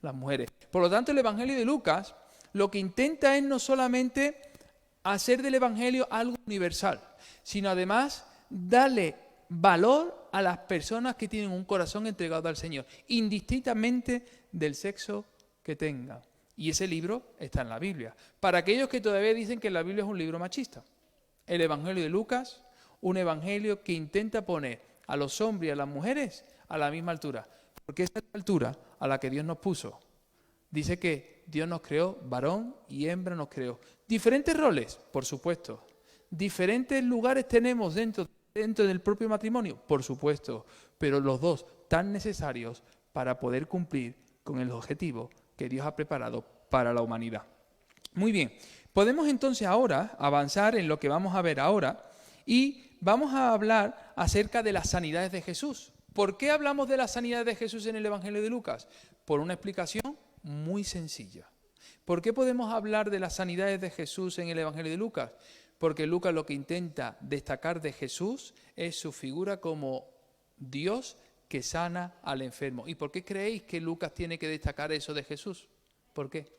Speaker 2: Las mujeres. Por lo tanto, el Evangelio de Lucas lo que intenta es no solamente hacer del Evangelio algo universal, sino además darle valor a las personas que tienen un corazón entregado al Señor, indistintamente del sexo que tengan. Y ese libro está en la Biblia. Para aquellos que todavía dicen que la Biblia es un libro machista, el Evangelio de Lucas, un evangelio que intenta poner a los hombres y a las mujeres a la misma altura. Porque esa es la altura a la que Dios nos puso. Dice que Dios nos creó, varón y hembra nos creó. ¿Diferentes roles? Por supuesto. ¿Diferentes lugares tenemos dentro del propio matrimonio? Por supuesto. Pero los dos tan necesarios para poder cumplir con el objetivo que Dios ha preparado para la humanidad. Muy bien. Podemos entonces ahora avanzar en lo que vamos a ver ahora y vamos a hablar acerca de las sanidades de Jesús. ¿Por qué hablamos de las sanidades de Jesús en el Evangelio de Lucas? Por una explicación muy sencilla. ¿Por qué podemos hablar de las sanidades de Jesús en el Evangelio de Lucas? Porque Lucas lo que intenta destacar de Jesús es su figura como Dios que sana al enfermo. ¿Y por qué creéis que Lucas tiene que destacar eso de Jesús? ¿Por qué?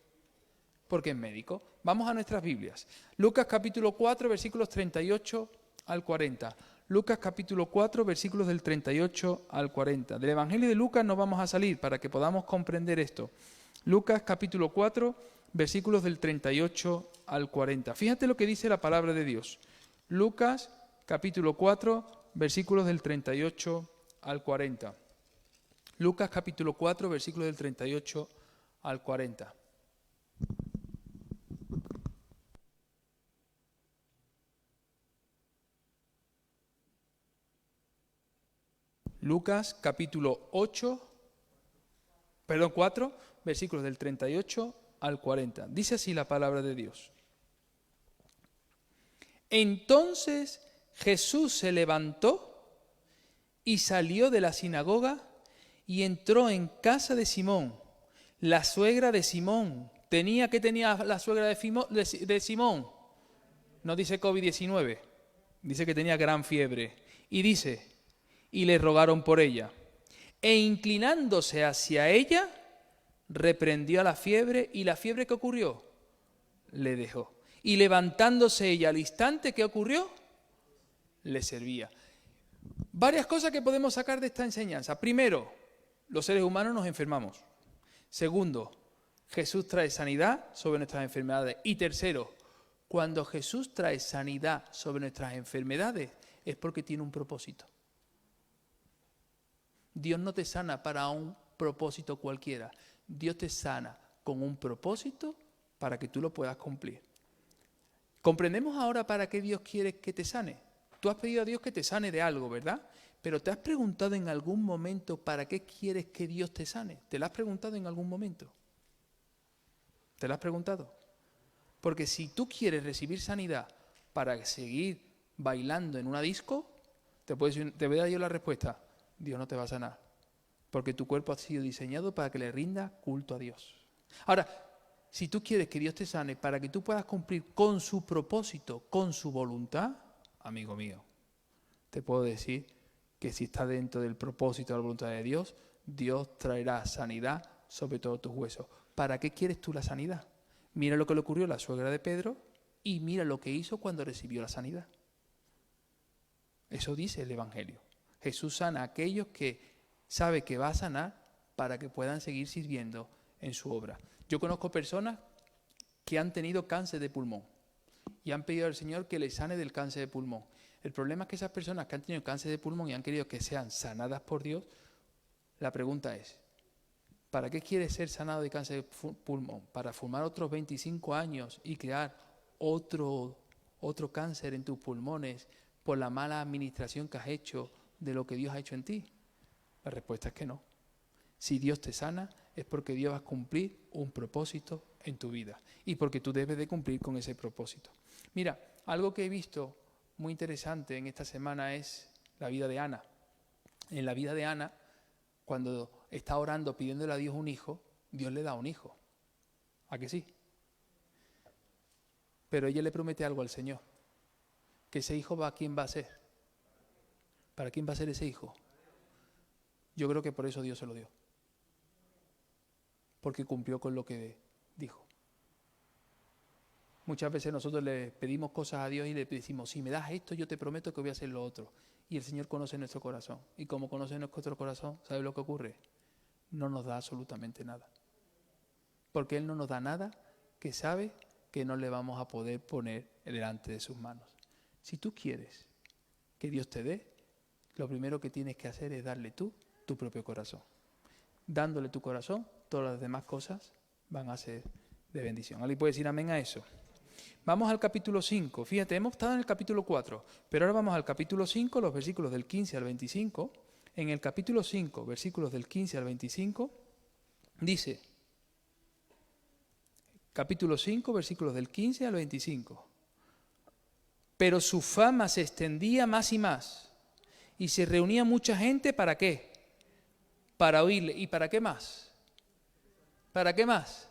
Speaker 2: Porque es médico. Vamos a nuestras Biblias. Lucas capítulo 4, versículos 38 al 40. Lucas capítulo 4, versículos del 38 al 40. Del Evangelio de Lucas no vamos a salir para que podamos comprender esto. Lucas capítulo 4, versículos del 38 al 40. Fíjate lo que dice la palabra de Dios. Lucas capítulo 4, versículos del 38 al 40. Lucas capítulo 4, versículos del 38 al 40. Lucas capítulo 4, versículos del 38 al 40. Dice así la palabra de Dios. Entonces Jesús se levantó y salió de la sinagoga y entró en casa de Simón, la suegra de Simón. ¿Qué tenía la suegra de Simón? No dice COVID-19, dice que tenía gran fiebre. Y dice, y le rogaron por ella. E inclinándose hacia ella, reprendió a la fiebre, y la fiebre, ¿qué ocurrió? Le dejó. Y levantándose ella al instante, ¿qué ocurrió? Le servía. Varias cosas que podemos sacar de esta enseñanza. Primero, los seres humanos nos enfermamos. Segundo, Jesús trae sanidad sobre nuestras enfermedades. Y tercero, cuando Jesús trae sanidad sobre nuestras enfermedades, es porque tiene un propósito. Dios no te sana para un propósito cualquiera. Dios te sana con un propósito para que tú lo puedas cumplir. ¿Comprendemos ahora para qué Dios quiere que te sane? Tú has pedido a Dios que te sane de algo, ¿verdad? Pero ¿te has preguntado en algún momento para qué quieres que Dios te sane? ¿Te lo has preguntado en algún momento? ¿Te lo has preguntado? Porque si tú quieres recibir sanidad para seguir bailando en una disco, te voy a dar yo la respuesta. Dios no te va a sanar, porque tu cuerpo ha sido diseñado para que le rinda culto a Dios. Ahora, si tú quieres que Dios te sane para que tú puedas cumplir con su propósito, con su voluntad, amigo mío, te puedo decir que si está dentro del propósito de la voluntad de Dios, Dios traerá sanidad sobre todos tus huesos. ¿Para qué quieres tú la sanidad? Mira lo que le ocurrió a la suegra de Pedro y mira lo que hizo cuando recibió la sanidad. Eso dice el Evangelio. Jesús sana a aquellos que sabe que va a sanar para que puedan seguir sirviendo en su obra. Yo conozco personas que han tenido cáncer de pulmón y han pedido al Señor que les sane del cáncer de pulmón. El problema es que esas personas que han tenido cáncer de pulmón y han querido que sean sanadas por Dios, la pregunta es, ¿para qué quieres ser sanado de cáncer de pulmón? ¿Para fumar otros 25 años y crear otro cáncer en tus pulmones por la mala administración que has hecho de lo que Dios ha hecho en ti? La respuesta es que no. Si Dios te sana, es porque Dios va a cumplir un propósito en tu vida y porque tú debes de cumplir con ese propósito. Mira, algo que he visto muy interesante en esta semana es la vida de Ana. En la vida de Ana, cuando está orando pidiéndole a Dios un hijo, Dios le da un hijo. ¿A que sí? Pero ella le promete algo al Señor, que ese hijo ¿a quién va a ser? ¿Para quién va a ser ese hijo? Yo creo que por eso Dios se lo dio. Porque cumplió con lo que dijo. Muchas veces nosotros le pedimos cosas a Dios y le decimos, si me das esto, yo te prometo que voy a hacer lo otro. Y el Señor conoce nuestro corazón. Y como conoce nuestro corazón, ¿sabe lo que ocurre? No nos da absolutamente nada. Porque Él no nos da nada que sabe que no le vamos a poder poner delante de sus manos. Si tú quieres que Dios te dé, lo primero que tienes que hacer es darle tú tu propio corazón. Dándole tu corazón, todas las demás cosas van a ser de bendición. ¿Alguien puede decir amén a eso? Vamos al capítulo 5. Fíjate, hemos estado en el capítulo 4, pero ahora vamos al capítulo 5, los versículos del 15 al 25. En el capítulo 5, versículos del 15 al 25, dice, capítulo 5, versículos del 15 al 25. Pero su fama se extendía más y más, y se reunía mucha gente, ¿para qué? Para oírle. ¿Y para qué más? ¿Para qué más?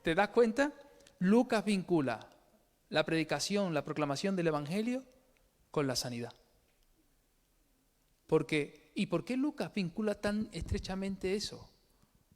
Speaker 2: ¿Te das cuenta? Lucas vincula la predicación, la proclamación del Evangelio con la sanidad. ¿Y por qué Lucas vincula tan estrechamente eso?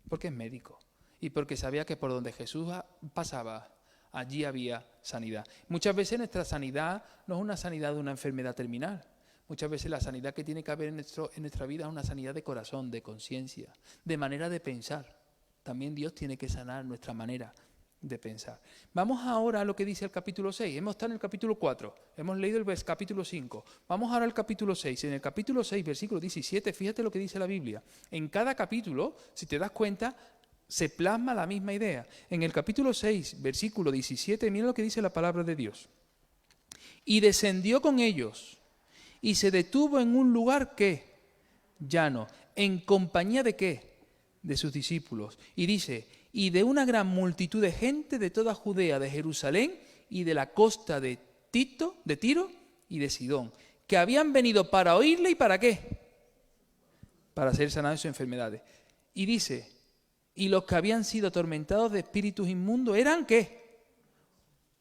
Speaker 2: Porque es médico y porque sabía que por donde Jesús pasaba, allí había sanidad. Muchas veces nuestra sanidad no es una sanidad de una enfermedad terminal. Muchas veces la sanidad que tiene que haber en nuestra vida es una sanidad de corazón, de conciencia, de manera de pensar. También Dios tiene que sanar nuestra manera de pensar. Vamos ahora a lo que dice el capítulo 6. Hemos estado en el capítulo 4, hemos leído el capítulo 5. Vamos ahora al capítulo 6. En el capítulo 6, versículo 17, fíjate lo que dice la Biblia. En cada capítulo, si te das cuenta, se plasma la misma idea. En el capítulo 6, versículo 17, mira lo que dice la palabra de Dios. Y descendió con ellos y se detuvo en un lugar que llano, en compañía de ¿qué? De sus discípulos. Y dice, y de una gran multitud de gente de toda Judea, de Jerusalén y de la costa de Tiro y de Sidón, que habían venido para oírle y ¿para qué? Para ser sanados de sus enfermedades. Y dice, y los que habían sido atormentados de espíritus inmundos, ¿eran qué?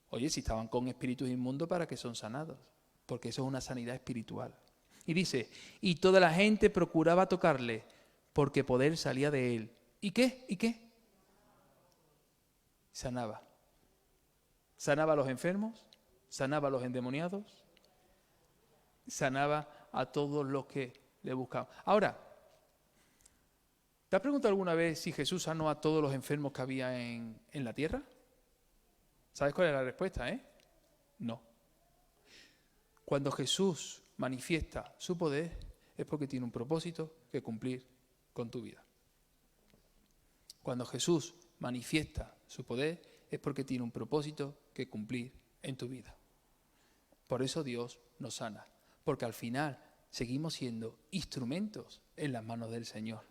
Speaker 2: Oye, si estaban con espíritus inmundos, ¿para qué son sanados? Porque eso es una sanidad espiritual. Y dice, y toda la gente procuraba tocarle, porque poder salía de él. ¿Y qué? ¿Y qué? Sanaba. Sanaba a los enfermos, sanaba a los endemoniados, sanaba a todos los que le buscaban. Ahora, ¿te has preguntado alguna vez si Jesús sanó a todos los enfermos que había en la tierra? ¿Sabes cuál es la respuesta, No. Cuando Jesús manifiesta su poder es porque tiene un propósito que cumplir con tu vida. Cuando Jesús manifiesta su poder es porque tiene un propósito que cumplir en tu vida. Por eso Dios nos sana, porque al final seguimos siendo instrumentos en las manos del Señor.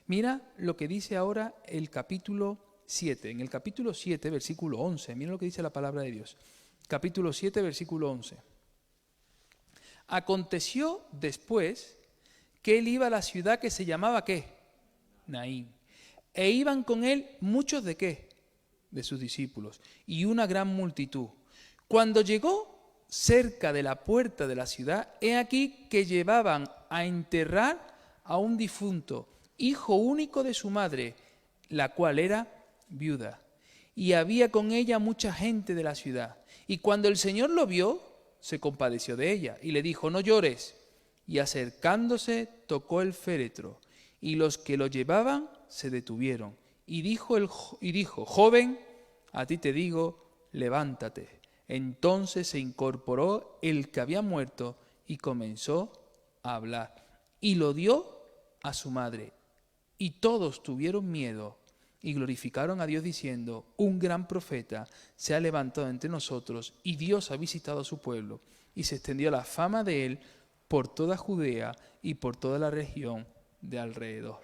Speaker 2: Mira lo que dice ahora el capítulo 7. En el capítulo 7, versículo 11, mira lo que dice la palabra de Dios. Capítulo 7, versículo 11. Aconteció después que él iba a la ciudad que se llamaba ¿qué? Naín. E iban con él muchos ¿de qué? De sus discípulos y una gran multitud. Cuando llegó cerca de la puerta de la ciudad, he aquí que llevaban a enterrar a un difunto, hijo único de su madre, la cual era viuda. Y había con ella mucha gente de la ciudad. Y cuando el Señor lo vio, se compadeció de ella y le dijo, no llores. Y acercándose, tocó el féretro. Y los que lo llevaban se detuvieron. Y dijo, joven, a ti te digo, levántate. Entonces se incorporó el que había muerto y comenzó a hablar. Y lo dio a su madre. Y todos tuvieron miedo y glorificaron a Dios diciendo, un gran profeta se ha levantado entre nosotros y Dios ha visitado a su pueblo. Y se extendió la fama de él por toda Judea y por toda la región de alrededor.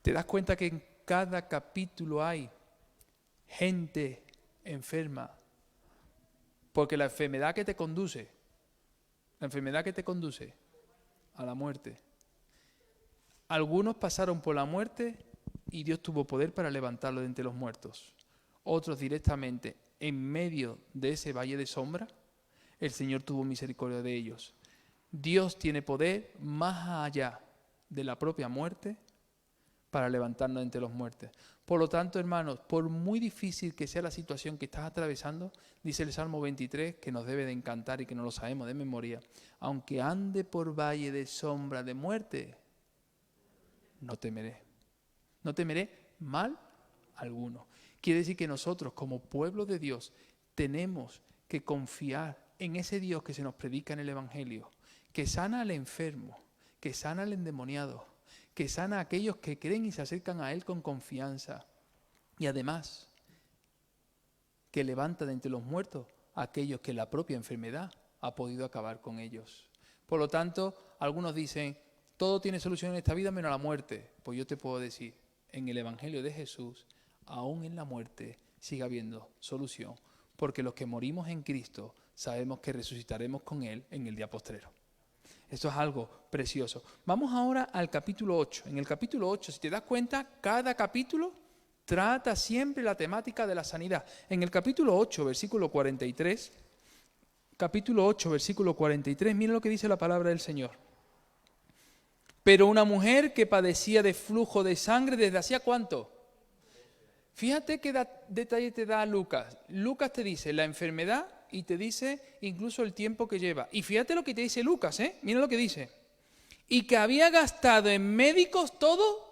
Speaker 2: ¿Te das cuenta que en cada capítulo hay gente enferma? Porque la enfermedad que te conduce a la muerte. Algunos pasaron por la muerte y Dios tuvo poder para levantarlo de entre los muertos. Otros directamente en medio de ese valle de sombra, el Señor tuvo misericordia de ellos. Dios tiene poder más allá de la propia muerte para levantarnos de entre los muertos. Por lo tanto, hermanos, por muy difícil que sea la situación que estás atravesando, dice el Salmo 23, que nos debe de encantar y que no lo sabemos de memoria, aunque ande por valle de sombra de muerte, no temeré. No temeré mal alguno. Quiere decir que nosotros, como pueblo de Dios, tenemos que confiar en ese Dios que se nos predica en el Evangelio, que sana al enfermo, que sana al endemoniado, que sana a aquellos que creen y se acercan a Él con confianza. Y además, que levanta de entre los muertos a aquellos que la propia enfermedad ha podido acabar con ellos. Por lo tanto, algunos dicen, todo tiene solución en esta vida menos la muerte. Pues yo te puedo decir, en el Evangelio de Jesús, aún en la muerte sigue habiendo solución, porque los que morimos en Cristo sabemos que resucitaremos con Él en el día postrero. Esto es algo precioso. Vamos ahora al capítulo 8. En el capítulo 8, si te das cuenta, cada capítulo trata siempre la temática de la sanidad. En el capítulo 8, versículo 43, miren lo que dice la palabra del Señor. Pero una mujer que padecía de flujo de sangre desde hacía ¿cuánto? Fíjate qué detalle te da Lucas. Lucas te dice la enfermedad y te dice incluso el tiempo que lleva. Y fíjate lo que te dice Lucas, mira lo que dice. Y que había gastado en médicos todo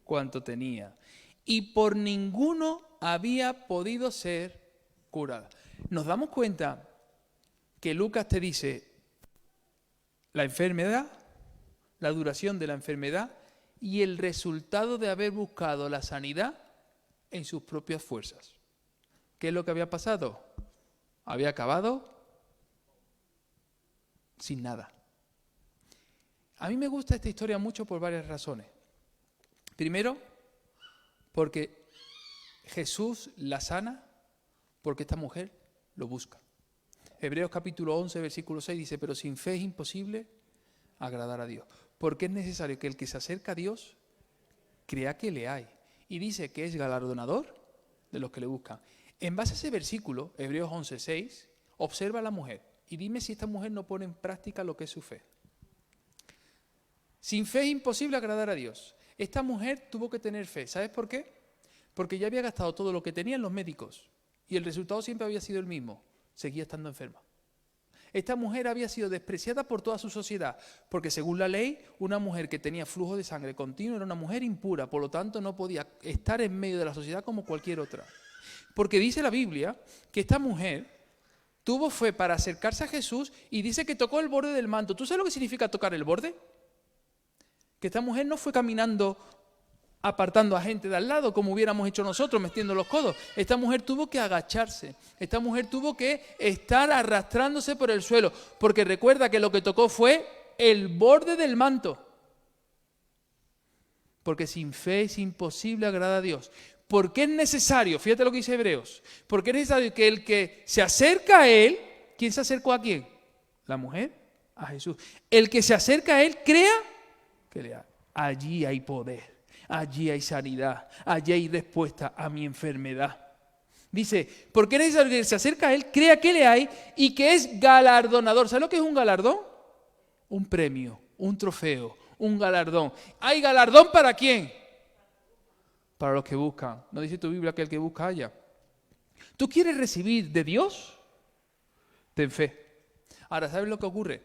Speaker 2: cuanto tenía. Y por ninguno había podido ser curada. Nos damos cuenta que Lucas te dice la enfermedad, la duración de la enfermedad y el resultado de haber buscado la sanidad en sus propias fuerzas. ¿Qué es lo que había pasado? Había acabado sin nada. A mí me gusta esta historia mucho por varias razones. Primero, porque Jesús la sana, porque esta mujer lo busca. Hebreos capítulo 11, versículo 6 dice, pero sin fe es imposible agradar a Dios. Porque es necesario que el que se acerca a Dios crea que le hay. Y dice que es galardonador de los que le buscan. En base a ese versículo, Hebreos 11, 6, observa a la mujer y dime si esta mujer no pone en práctica lo que es su fe. Sin fe es imposible agradar a Dios. Esta mujer tuvo que tener fe. ¿Sabes por qué? Porque ya había gastado todo lo que tenía en los médicos y el resultado siempre había sido el mismo. Seguía estando enferma. Esta mujer había sido despreciada por toda su sociedad, porque según la ley, una mujer que tenía flujo de sangre continuo era una mujer impura, por lo tanto no podía estar en medio de la sociedad como cualquier otra. Porque dice la Biblia que esta mujer tuvo fe para acercarse a Jesús y dice que tocó el borde del manto. ¿Tú sabes lo que significa tocar el borde? Que esta mujer no fue caminando apartando a gente de al lado como hubiéramos hecho nosotros, metiendo los codos. Esta mujer tuvo que agacharse, esta mujer tuvo que estar arrastrándose por el suelo, porque recuerda que lo que tocó fue el borde del manto. Porque sin fe es imposible agradar a Dios. Porque es necesario, fíjate lo que dice Hebreos, porque es necesario que el que se acerca a Él, ¿quién se acercó a quién? La mujer, a Jesús. El que se acerca a Él crea que le hay. Allí hay poder. Allí hay sanidad, allí hay respuesta a mi enfermedad. Dice, porque es necesario que se acerca a Él, crea que le hay y que es galardonador. ¿Sabes lo que es un galardón? Un premio, un trofeo, un galardón. ¿Hay galardón para quién? Para los que buscan. ¿No dice tu Biblia que el que busca halla? ¿Tú quieres recibir de Dios? Ten fe. Ahora, ¿sabes lo que ocurre?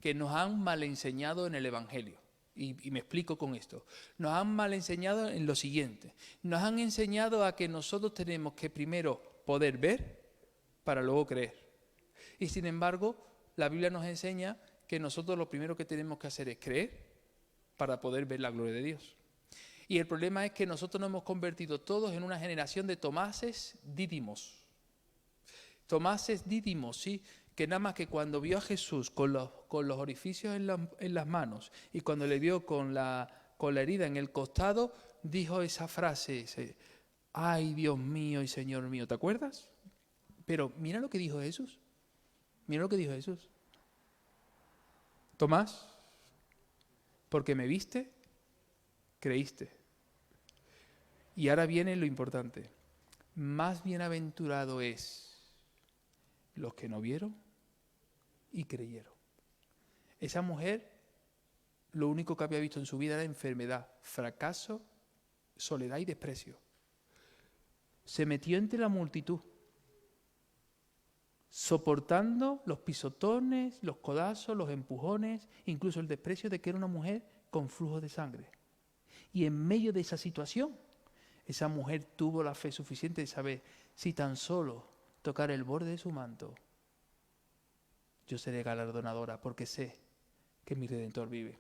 Speaker 2: Que nos han mal enseñado en el Evangelio. Y me explico con esto. Nos han mal enseñado en lo siguiente. Nos han enseñado a que nosotros tenemos que primero poder ver para luego creer. Y sin embargo, la Biblia nos enseña que nosotros lo primero que tenemos que hacer es creer para poder ver la gloria de Dios. Y el problema es que nosotros nos hemos convertido todos en una generación de Tomases Dídimos. Tomases Dídimos, sí, que nada más que cuando vio a Jesús con los orificios en las manos y cuando le vio con la herida en el costado, dijo esa frase, ay Dios mío y Señor mío, ¿te acuerdas? Pero mira lo que dijo Jesús, mira lo que dijo Jesús. Tomás, porque me viste, creíste. Y ahora viene lo importante, más bienaventurado es los que no vieron y creyeron. Esa mujer lo único que había visto en su vida era enfermedad, fracaso, soledad y desprecio. Se metió entre la multitud, soportando los pisotones, los codazos, los empujones, incluso el desprecio de que era una mujer con flujo de sangre. Y en medio de esa situación, esa mujer tuvo la fe suficiente de saber, si tan solo tocar el borde de su manto, yo seré galardonadora porque sé que mi Redentor vive.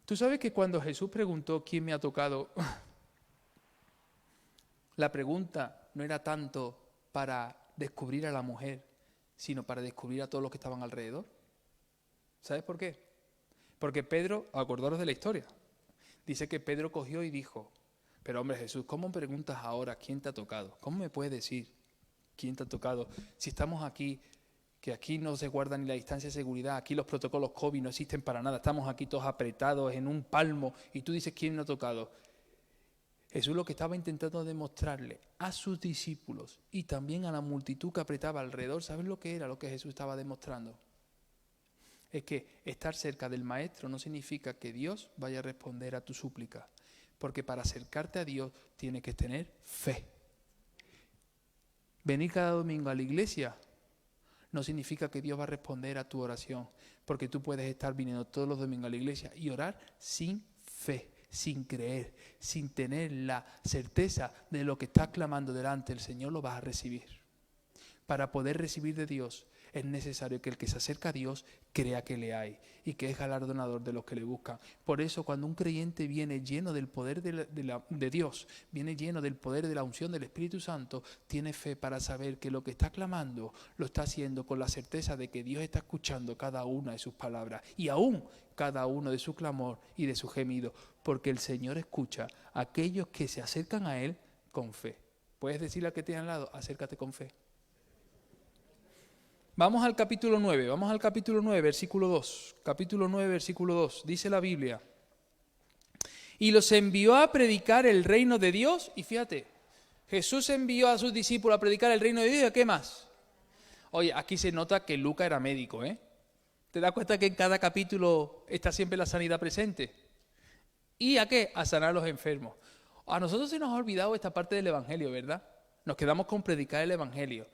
Speaker 2: Tú sabes que cuando Jesús preguntó quién me ha tocado, la pregunta no era tanto para descubrir a la mujer, sino para descubrir a todos los que estaban alrededor. ¿Sabes por qué? Porque Pedro, acordaros de la historia, dice que Pedro cogió y dijo, pero hombre Jesús, ¿cómo me preguntas ahora quién te ha tocado? ¿Cómo me puedes decir quién te ha tocado? Si estamos aquí, que aquí no se guarda ni la distancia de seguridad, aquí los protocolos COVID no existen para nada, estamos aquí todos apretados en un palmo y tú dices quién me ha tocado. Jesús lo que estaba intentando demostrarle a sus discípulos y también a la multitud que apretaba alrededor, ¿sabes lo que era lo que Jesús estaba demostrando? Es que estar cerca del Maestro no significa que Dios vaya a responder a tu súplica, porque para acercarte a Dios tienes que tener fe. Venir cada domingo a la iglesia no significa que Dios va a responder a tu oración, porque tú puedes estar viniendo todos los domingos a la iglesia y orar sin fe, sin creer, sin tener la certeza de lo que estás clamando delante del Señor lo vas a recibir. Para poder recibir de Dios es necesario que el que se acerca a Dios crea que le hay y que es galardonador de los que le buscan. Por eso cuando un creyente viene lleno del poder de Dios, viene lleno del poder de la unción del Espíritu Santo, tiene fe para saber que lo que está clamando lo está haciendo con la certeza de que Dios está escuchando cada una de sus palabras y aún cada uno de su clamor y de su gemido, porque el Señor escucha a aquellos que se acercan a Él con fe. ¿Puedes decirle al que tiene al lado, acércate con fe? Vamos al capítulo 9, versículo 2. Capítulo 9, versículo 2. Dice la Biblia: y los envió a predicar el reino de Dios. Y fíjate, Jesús envió a sus discípulos a predicar el reino de Dios. ¿Y qué más? Oye, aquí se nota que Lucas era médico, ¿eh? ¿Te das cuenta que en cada capítulo está siempre la sanidad presente? ¿Y a qué? A sanar a los enfermos. A nosotros se nos ha olvidado esta parte del Evangelio, ¿verdad? Nos quedamos con predicar el Evangelio.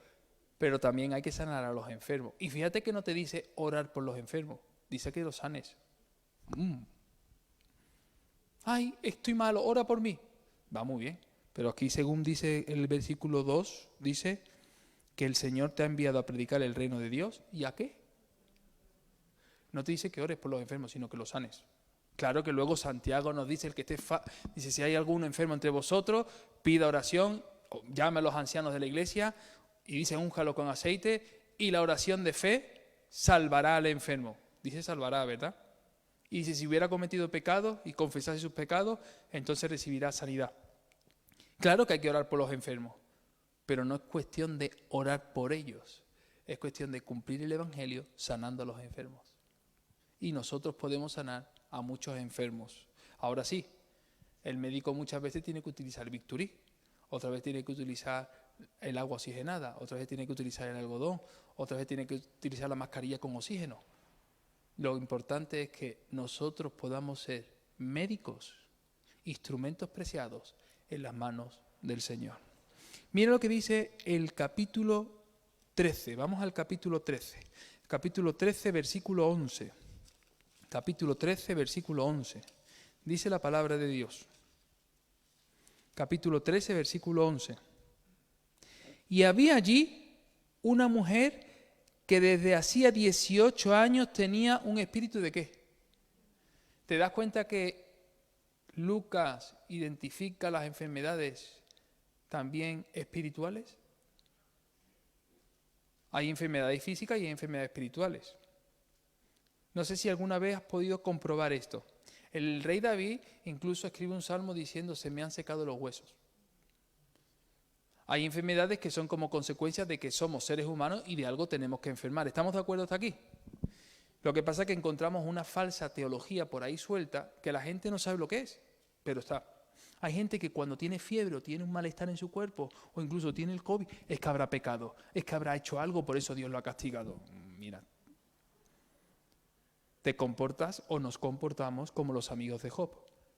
Speaker 2: Pero también hay que sanar a los enfermos. Y fíjate que no te dice orar por los enfermos, dice que los sanes. Ay, estoy malo, ora por mí. Va muy bien. Pero aquí, según dice el versículo 2, dice que el Señor te ha enviado a predicar el reino de Dios. ¿Y a qué? No te dice que ores por los enfermos, sino que los sanes. Claro que luego Santiago nos dice, dice, si hay algún enfermo entre vosotros, pida oración, llame a los ancianos de la iglesia, y dice, únjalo con aceite, y la oración de fe salvará al enfermo. Dice salvará, ¿verdad? Y dice, si hubiera cometido pecado y confesase sus pecados, entonces recibirá sanidad. Claro que hay que orar por los enfermos, pero no es cuestión de orar por ellos. Es cuestión de cumplir el Evangelio sanando a los enfermos. Y nosotros podemos sanar a muchos enfermos. Ahora sí, el médico muchas veces tiene que utilizar bisturí, otra vez tiene que utilizar el agua oxigenada, otra vez tiene que utilizar el algodón, otra vez tiene que utilizar la mascarilla con oxígeno. Lo importante es que nosotros podamos ser médicos, instrumentos preciados en las manos del Señor. Mira lo que dice el capítulo 13. Vamos al capítulo 13. Capítulo 13, versículo 11. Capítulo 13, versículo 11. Dice la palabra de Dios. Capítulo 13, versículo 11. Y había allí una mujer que desde hacía 18 años tenía un espíritu ¿de qué? ¿Te das cuenta que Lucas identifica las enfermedades también espirituales? Hay enfermedades físicas y hay enfermedades espirituales. No sé si alguna vez has podido comprobar esto. El rey David incluso escribe un salmo diciendo, se me han secado los huesos. Hay enfermedades que son como consecuencia de que somos seres humanos y de algo tenemos que enfermar. ¿Estamos de acuerdo hasta aquí? Lo que pasa es que encontramos una falsa teología por ahí suelta que la gente no sabe lo que es, pero está. Hay gente que cuando tiene fiebre o tiene un malestar en su cuerpo o incluso tiene el COVID, es que habrá pecado, es que habrá hecho algo, por eso Dios lo ha castigado. Mira, te comportas o nos comportamos como los amigos de Job,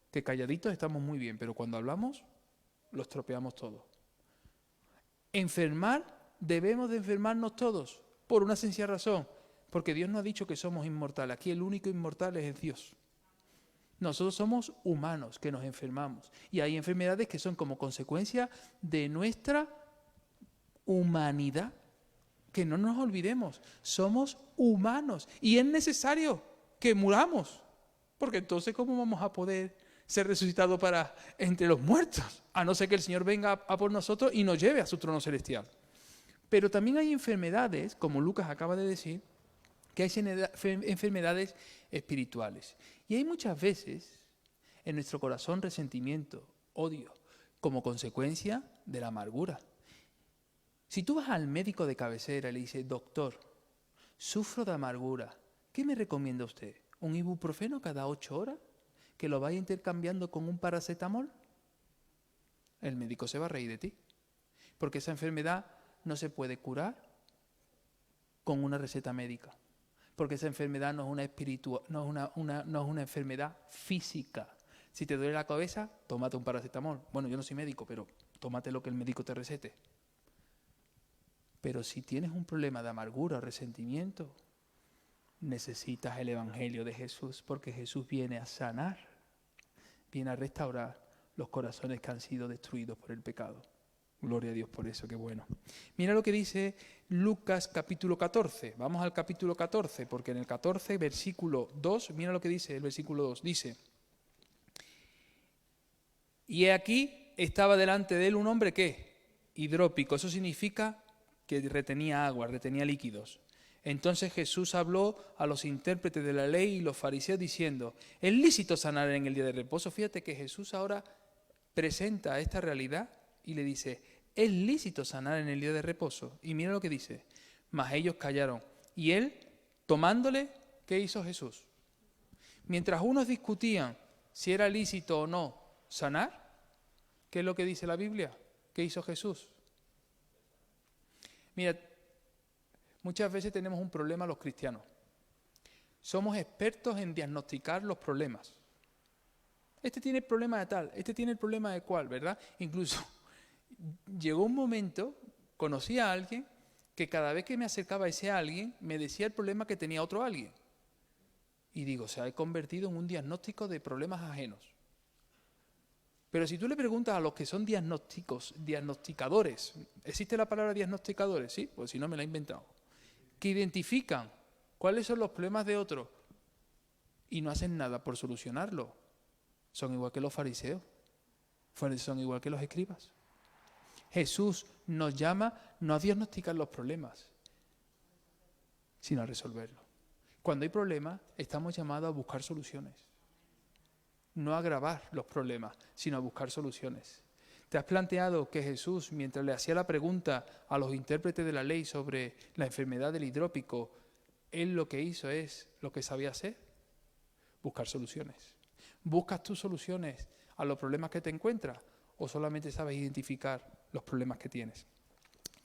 Speaker 2: que calladitos estamos muy bien, pero cuando hablamos, lo estropeamos todo. Enfermar, debemos de enfermarnos todos, por una sencilla razón, porque Dios no ha dicho que somos inmortales. Aquí el único inmortal es Dios. Nosotros somos humanos que nos enfermamos y hay enfermedades que son como consecuencia de nuestra humanidad. Que no nos olvidemos, somos humanos y es necesario que muramos, porque entonces ¿cómo vamos a poder ser resucitados para entre los muertos? A no ser que el Señor venga a por nosotros y nos lleve a su trono celestial. Pero también hay enfermedades, como Lucas acaba de decir, que hay enfermedades espirituales. Y hay muchas veces en nuestro corazón resentimiento, odio, como consecuencia de la amargura. Si tú vas al médico de cabecera y le dices, doctor, sufro de amargura, ¿qué me recomienda usted? ¿Un ibuprofeno cada 8 horas? ¿Que lo vaya intercambiando con un paracetamol? el médico se va a reír de ti. Porque esa enfermedad no se puede curar con una receta médica. Porque esa enfermedad no es una enfermedad física. Si te duele la cabeza, tómate un paracetamol. Bueno, yo no soy médico, pero tómate lo que el médico te recete. Pero si tienes un problema de amargura o resentimiento, necesitas el Evangelio de Jesús, porque Jesús viene a sanar, viene a restaurar los corazones que han sido destruidos por el pecado. Gloria a Dios por eso, qué bueno. Mira lo que dice Lucas capítulo 14. Vamos al capítulo 14, porque en el 14, versículo 2, mira lo que dice el versículo 2. Dice: y aquí estaba delante de él un hombre, ¿qué? Hidrópico. Eso significa que retenía agua, retenía líquidos. Entonces Jesús habló a los intérpretes de la ley y los fariseos diciendo: ¿es lícito sanar en el día de reposo? Fíjate que Jesús ahora presenta esta realidad y le dice: ¿es lícito sanar en el día de reposo? Y mira lo que dice: mas ellos callaron. Y él, tomándole, ¿qué hizo Jesús? Mientras unos discutían si era lícito o no sanar, ¿qué es lo que dice la Biblia? ¿Qué hizo Jesús? Mira, muchas veces tenemos un problema los cristianos. Somos expertos en diagnosticar los problemas. Este tiene el problema de tal, este tiene el problema de cual, ¿verdad? Incluso llegó un momento, conocí a alguien que cada vez que me acercaba a ese alguien me decía el problema que tenía otro alguien. Y digo, se ha convertido en un diagnóstico de problemas ajenos. Pero si tú le preguntas a los que son diagnosticadores, ¿existe la palabra diagnosticadores? Sí, pues si no me la he inventado. Que identifican cuáles son los problemas de otros y no hacen nada por solucionarlo. Son igual que los fariseos, son igual que los escribas. Jesús nos llama no a diagnosticar los problemas, sino a resolverlos. Cuando hay problemas, estamos llamados a buscar soluciones. No a agravar los problemas, sino a buscar soluciones. ¿Te has planteado que Jesús, mientras le hacía la pregunta a los intérpretes de la ley sobre la enfermedad del hidrópico, él lo que hizo es lo que sabía hacer? Buscar soluciones. ¿Buscas tus soluciones a los problemas que te encuentras o solamente sabes identificar los problemas que tienes?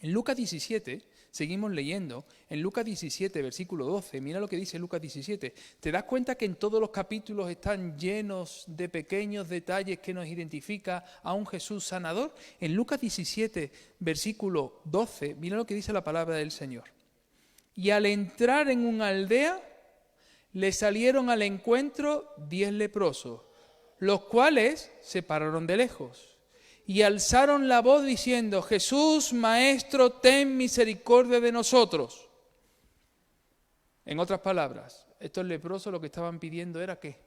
Speaker 2: En Lucas 17, seguimos leyendo, en Lucas 17, versículo 12, mira lo que dice Lucas 17. ¿Te das cuenta que en todos los capítulos están llenos de pequeños detalles que nos identifica a un Jesús sanador? En Lucas 17, versículo 12, mira lo que dice la palabra del Señor. Y al entrar en una aldea, le salieron al encuentro 10 leprosos, los cuales se pararon de lejos. Y alzaron la voz diciendo: Jesús, Maestro, ten misericordia de nosotros. En otras palabras, estos leprosos lo que estaban pidiendo era ¿qué?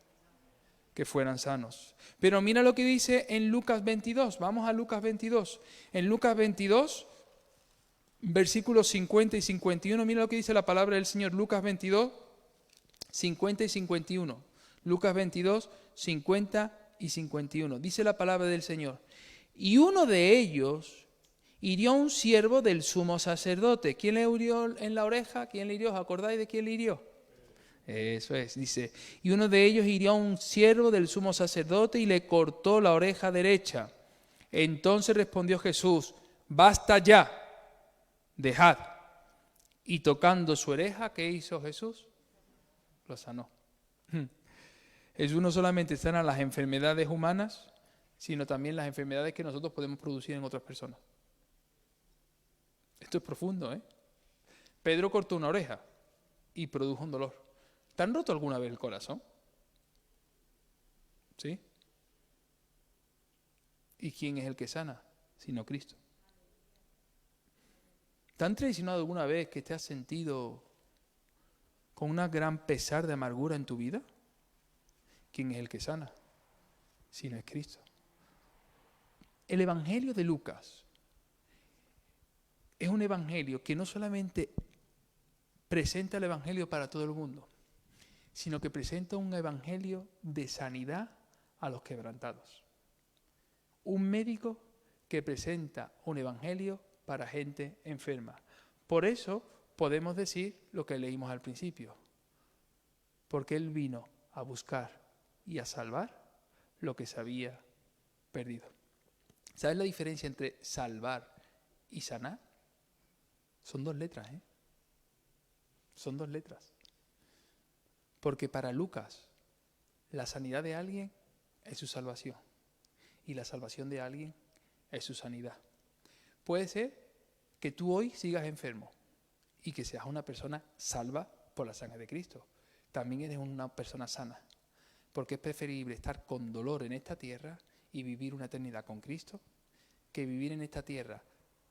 Speaker 2: Que fueran sanos. Pero mira lo que dice en Lucas 22. Vamos a Lucas 22. En Lucas 22, versículos 50 y 51, mira lo que dice la palabra del Señor. Lucas 22, 50 y 51. Lucas 22, 50 y 51. Dice la palabra del Señor: y uno de ellos hirió a un siervo del sumo sacerdote. ¿Quién le hirió en la oreja? ¿Quién le hirió? ¿Os acordáis de quién le hirió? Eso es, dice. Y uno de ellos hirió a un siervo del sumo sacerdote y le cortó la oreja derecha. Entonces respondió Jesús: basta ya, dejad. Y tocando su oreja, ¿qué hizo Jesús? Lo sanó. Jesús no solamente sana las enfermedades humanas, sino también las enfermedades que nosotros podemos producir en otras personas. Esto es profundo, ¿eh? Pedro cortó una oreja y produjo un dolor. ¿Te han roto alguna vez el corazón? ¿Sí? ¿Y quién es el que sana? Sino Cristo. ¿Te han traicionado alguna vez que te has sentido con una gran pesar de amargura en tu vida? ¿Quién es el que sana? Sino es Cristo. El Evangelio de Lucas es un evangelio que no solamente presenta el Evangelio para todo el mundo, sino que presenta un evangelio de sanidad a los quebrantados. Un médico que presenta un evangelio para gente enferma. Por eso podemos decir lo que leímos al principio, porque Él vino a buscar y a salvar lo que se había perdido. ¿Sabes la diferencia entre salvar y sanar? Son 2 letras, ¿eh? Son 2 letras. Porque para Lucas, la sanidad de alguien es su salvación. Y la salvación de alguien es su sanidad. Puede ser que tú hoy sigas enfermo y que seas una persona salva por la sangre de Cristo. También eres una persona sana. Porque es preferible estar con dolor en esta tierra y vivir una eternidad con Cristo que vivir en esta tierra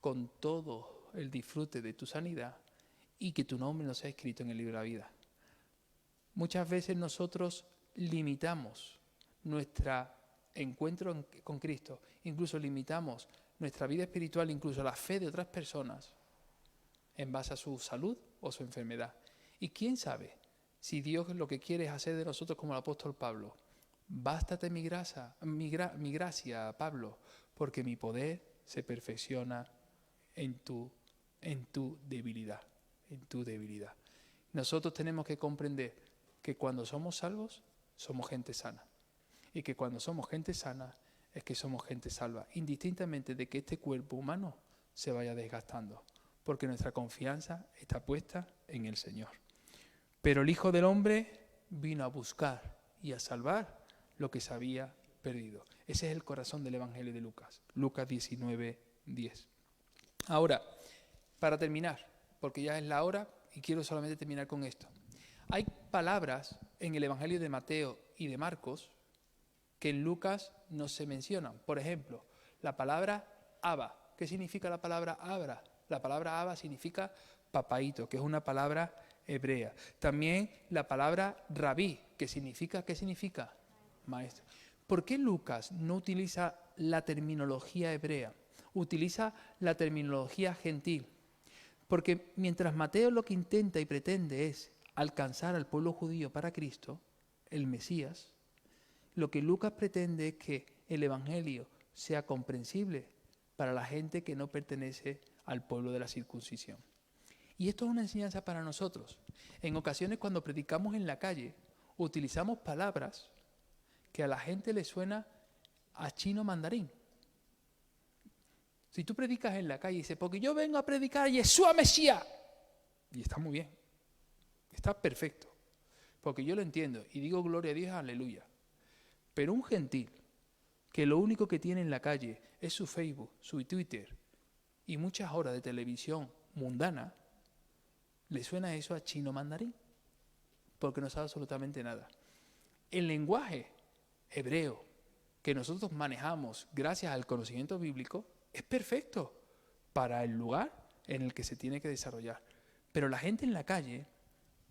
Speaker 2: con todo el disfrute de tu sanidad y que tu nombre no sea escrito en el libro de la vida. Muchas veces nosotros limitamos nuestro encuentro con Cristo, incluso limitamos nuestra vida espiritual, incluso la fe de otras personas en base a su salud o su enfermedad. Y quién sabe si Dios lo que quiere es hacer de nosotros como el apóstol Pablo. Bástate mi gracia, Pablo, porque mi poder se perfecciona en tu debilidad, en tu debilidad. Nosotros tenemos que comprender que cuando somos salvos, somos gente sana. Y que cuando somos gente sana, es que somos gente salva, indistintamente de que este cuerpo humano se vaya desgastando, porque nuestra confianza está puesta en el Señor. Pero el Hijo del Hombre vino a buscar y a salvar lo que se había perdido. Ese es el corazón del Evangelio de Lucas, Lucas 19:10. Ahora, para terminar, porque ya es la hora y quiero solamente terminar con esto. Hay palabras en el Evangelio de Mateo y de Marcos que en Lucas no se mencionan. Por ejemplo, la palabra Abba. ¿Qué significa la palabra Abba? La palabra Abba significa papaíto, que es una palabra hebrea. También la palabra Rabí, ¿qué significa? Maestro. ¿Por qué Lucas no utiliza la terminología hebrea? Utiliza la terminología gentil. Porque mientras Mateo lo que intenta y pretende es alcanzar al pueblo judío para Cristo, el Mesías, lo que Lucas pretende es que el Evangelio sea comprensible para la gente que no pertenece al pueblo de la circuncisión. Y esto es una enseñanza para nosotros. En ocasiones cuando predicamos en la calle, utilizamos palabras que a la gente le suena a chino mandarín. Si tú predicas en la calle y dices, porque yo vengo a predicar Yeshua Mesías, y está muy bien, está perfecto, porque yo lo entiendo y digo gloria a Dios, aleluya. Pero un gentil que lo único que tiene en la calle es su Facebook, su Twitter y muchas horas de televisión mundana, le suena eso a chino mandarín, porque no sabe absolutamente nada. El lenguaje hebreo que nosotros manejamos gracias al conocimiento bíblico es perfecto para el lugar en el que se tiene que desarrollar. Pero la gente en la calle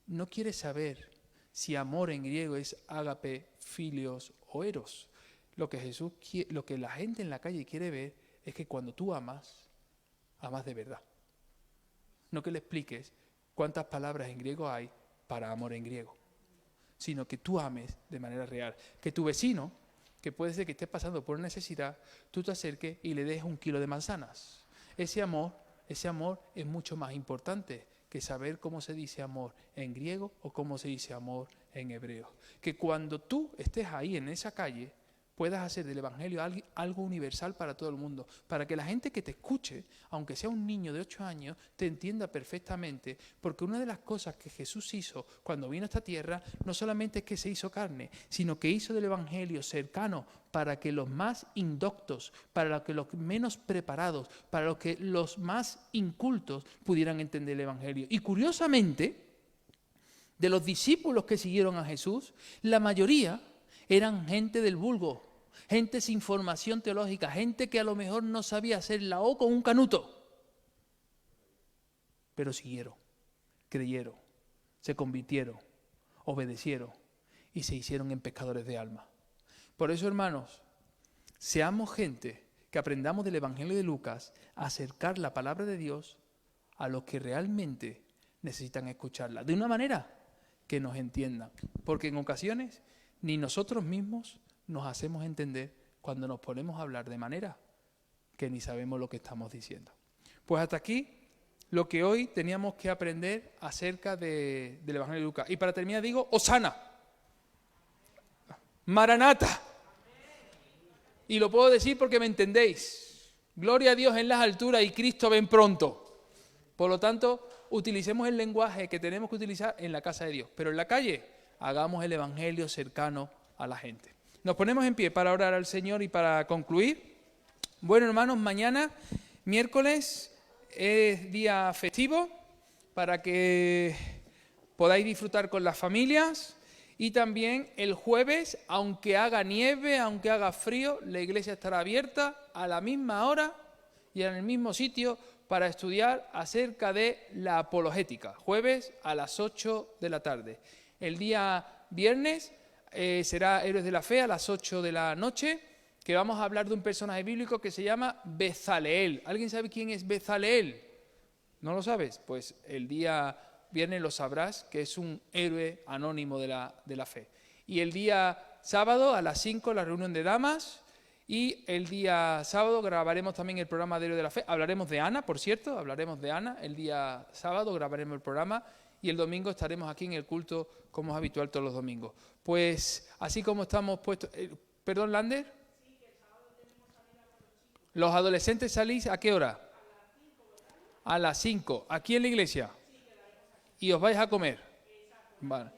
Speaker 2: no quiere saber si amor en griego es ágape, filios o eros. Lo que la gente en la calle quiere ver es que cuando tú amas, amas de verdad. No que le expliques cuántas palabras en griego hay para amor en griego, sino que tú ames de manera real. Que tu vecino, que puede ser que esté pasando por necesidad, tú te acerques y le des 1 kilo de manzanas. Ese amor es mucho más importante que saber cómo se dice amor en griego o cómo se dice amor en hebreo. Que cuando tú estés ahí en esa calle, puedas hacer del Evangelio algo universal para todo el mundo, para que la gente que te escuche, aunque sea un niño de 8 años, te entienda perfectamente, porque una de las cosas que Jesús hizo cuando vino a esta tierra, no solamente es que se hizo carne, sino que hizo del Evangelio cercano para que los más indoctos, para que los menos preparados, para que los más incultos pudieran entender el Evangelio. Y curiosamente, de los discípulos que siguieron a Jesús, la mayoría eran gente del vulgo, gente sin formación teológica, gente que a lo mejor no sabía hacer la O con un canuto. Pero siguieron, creyeron, se convirtieron, obedecieron y se hicieron en pescadores de alma. Por eso, hermanos, seamos gente que aprendamos del Evangelio de Lucas a acercar la palabra de Dios a los que realmente necesitan escucharla, de una manera que nos entiendan. Porque en ocasiones ni nosotros mismos nos hacemos entender cuando nos ponemos a hablar de manera que ni sabemos lo que estamos diciendo. Pues hasta aquí lo que hoy teníamos que aprender acerca del Evangelio de Lucas. Y para terminar digo, Hosana, Maranata. Y lo puedo decir porque me entendéis. Gloria a Dios en las alturas y Cristo ven pronto. Por lo tanto, utilicemos el lenguaje que tenemos que utilizar en la casa de Dios. Pero en la calle, hagamos el evangelio cercano a la gente. Nos ponemos en pie para orar al Señor y para concluir. Bueno, hermanos, mañana, miércoles, es día festivo para que podáis disfrutar con las familias. Y también el jueves, aunque haga nieve, aunque haga frío, la iglesia estará abierta a la misma hora y en el mismo sitio para estudiar acerca de la apologética. Jueves a las 8 de la tarde. El día viernes será Héroes de la Fe a las 8 de la noche, que vamos a hablar de un personaje bíblico que se llama Bezaleel. ¿Alguien sabe quién es Bezaleel? ¿No lo sabes? Pues el día viernes lo sabrás, que es un héroe anónimo de la fe. Y el día sábado a las 5 la reunión de damas, y el día sábado grabaremos también el programa de Héroe de la Fe. Hablaremos de Ana, por cierto, hablaremos de Ana. El día sábado grabaremos el programa y el domingo estaremos aquí en el culto como es habitual todos los domingos. Pues así como estamos puestos... ¿Perdón, Lander? ¿Los adolescentes salís a qué hora? A las 5. ¿Aquí en la iglesia? ¿Y os vais a comer? Vale.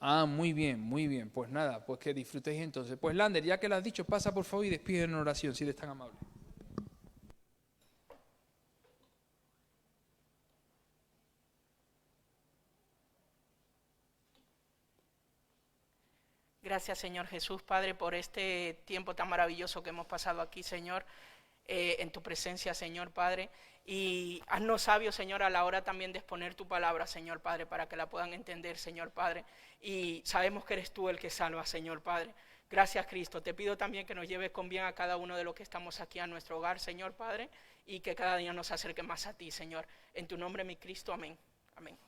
Speaker 2: Ah, muy bien. Pues nada, pues que disfrutéis entonces. Pues Lander, ya que lo has dicho, pasa por favor y despide en oración, si eres tan amable.
Speaker 10: Gracias, Señor Jesús, Padre, por este tiempo tan maravilloso que hemos pasado aquí, Señor, en tu presencia, Señor, Padre. Y haznos sabios, Señor, a la hora también de exponer tu palabra, Señor Padre, para que la puedan entender, Señor Padre. Y sabemos que eres tú el que salva, Señor Padre. Gracias, Cristo. Te pido también que nos lleves con bien a cada uno de los que estamos aquí a nuestro hogar, Señor Padre, y que cada día nos acerque más a ti, Señor. En tu nombre, mi Cristo, amén. Amén.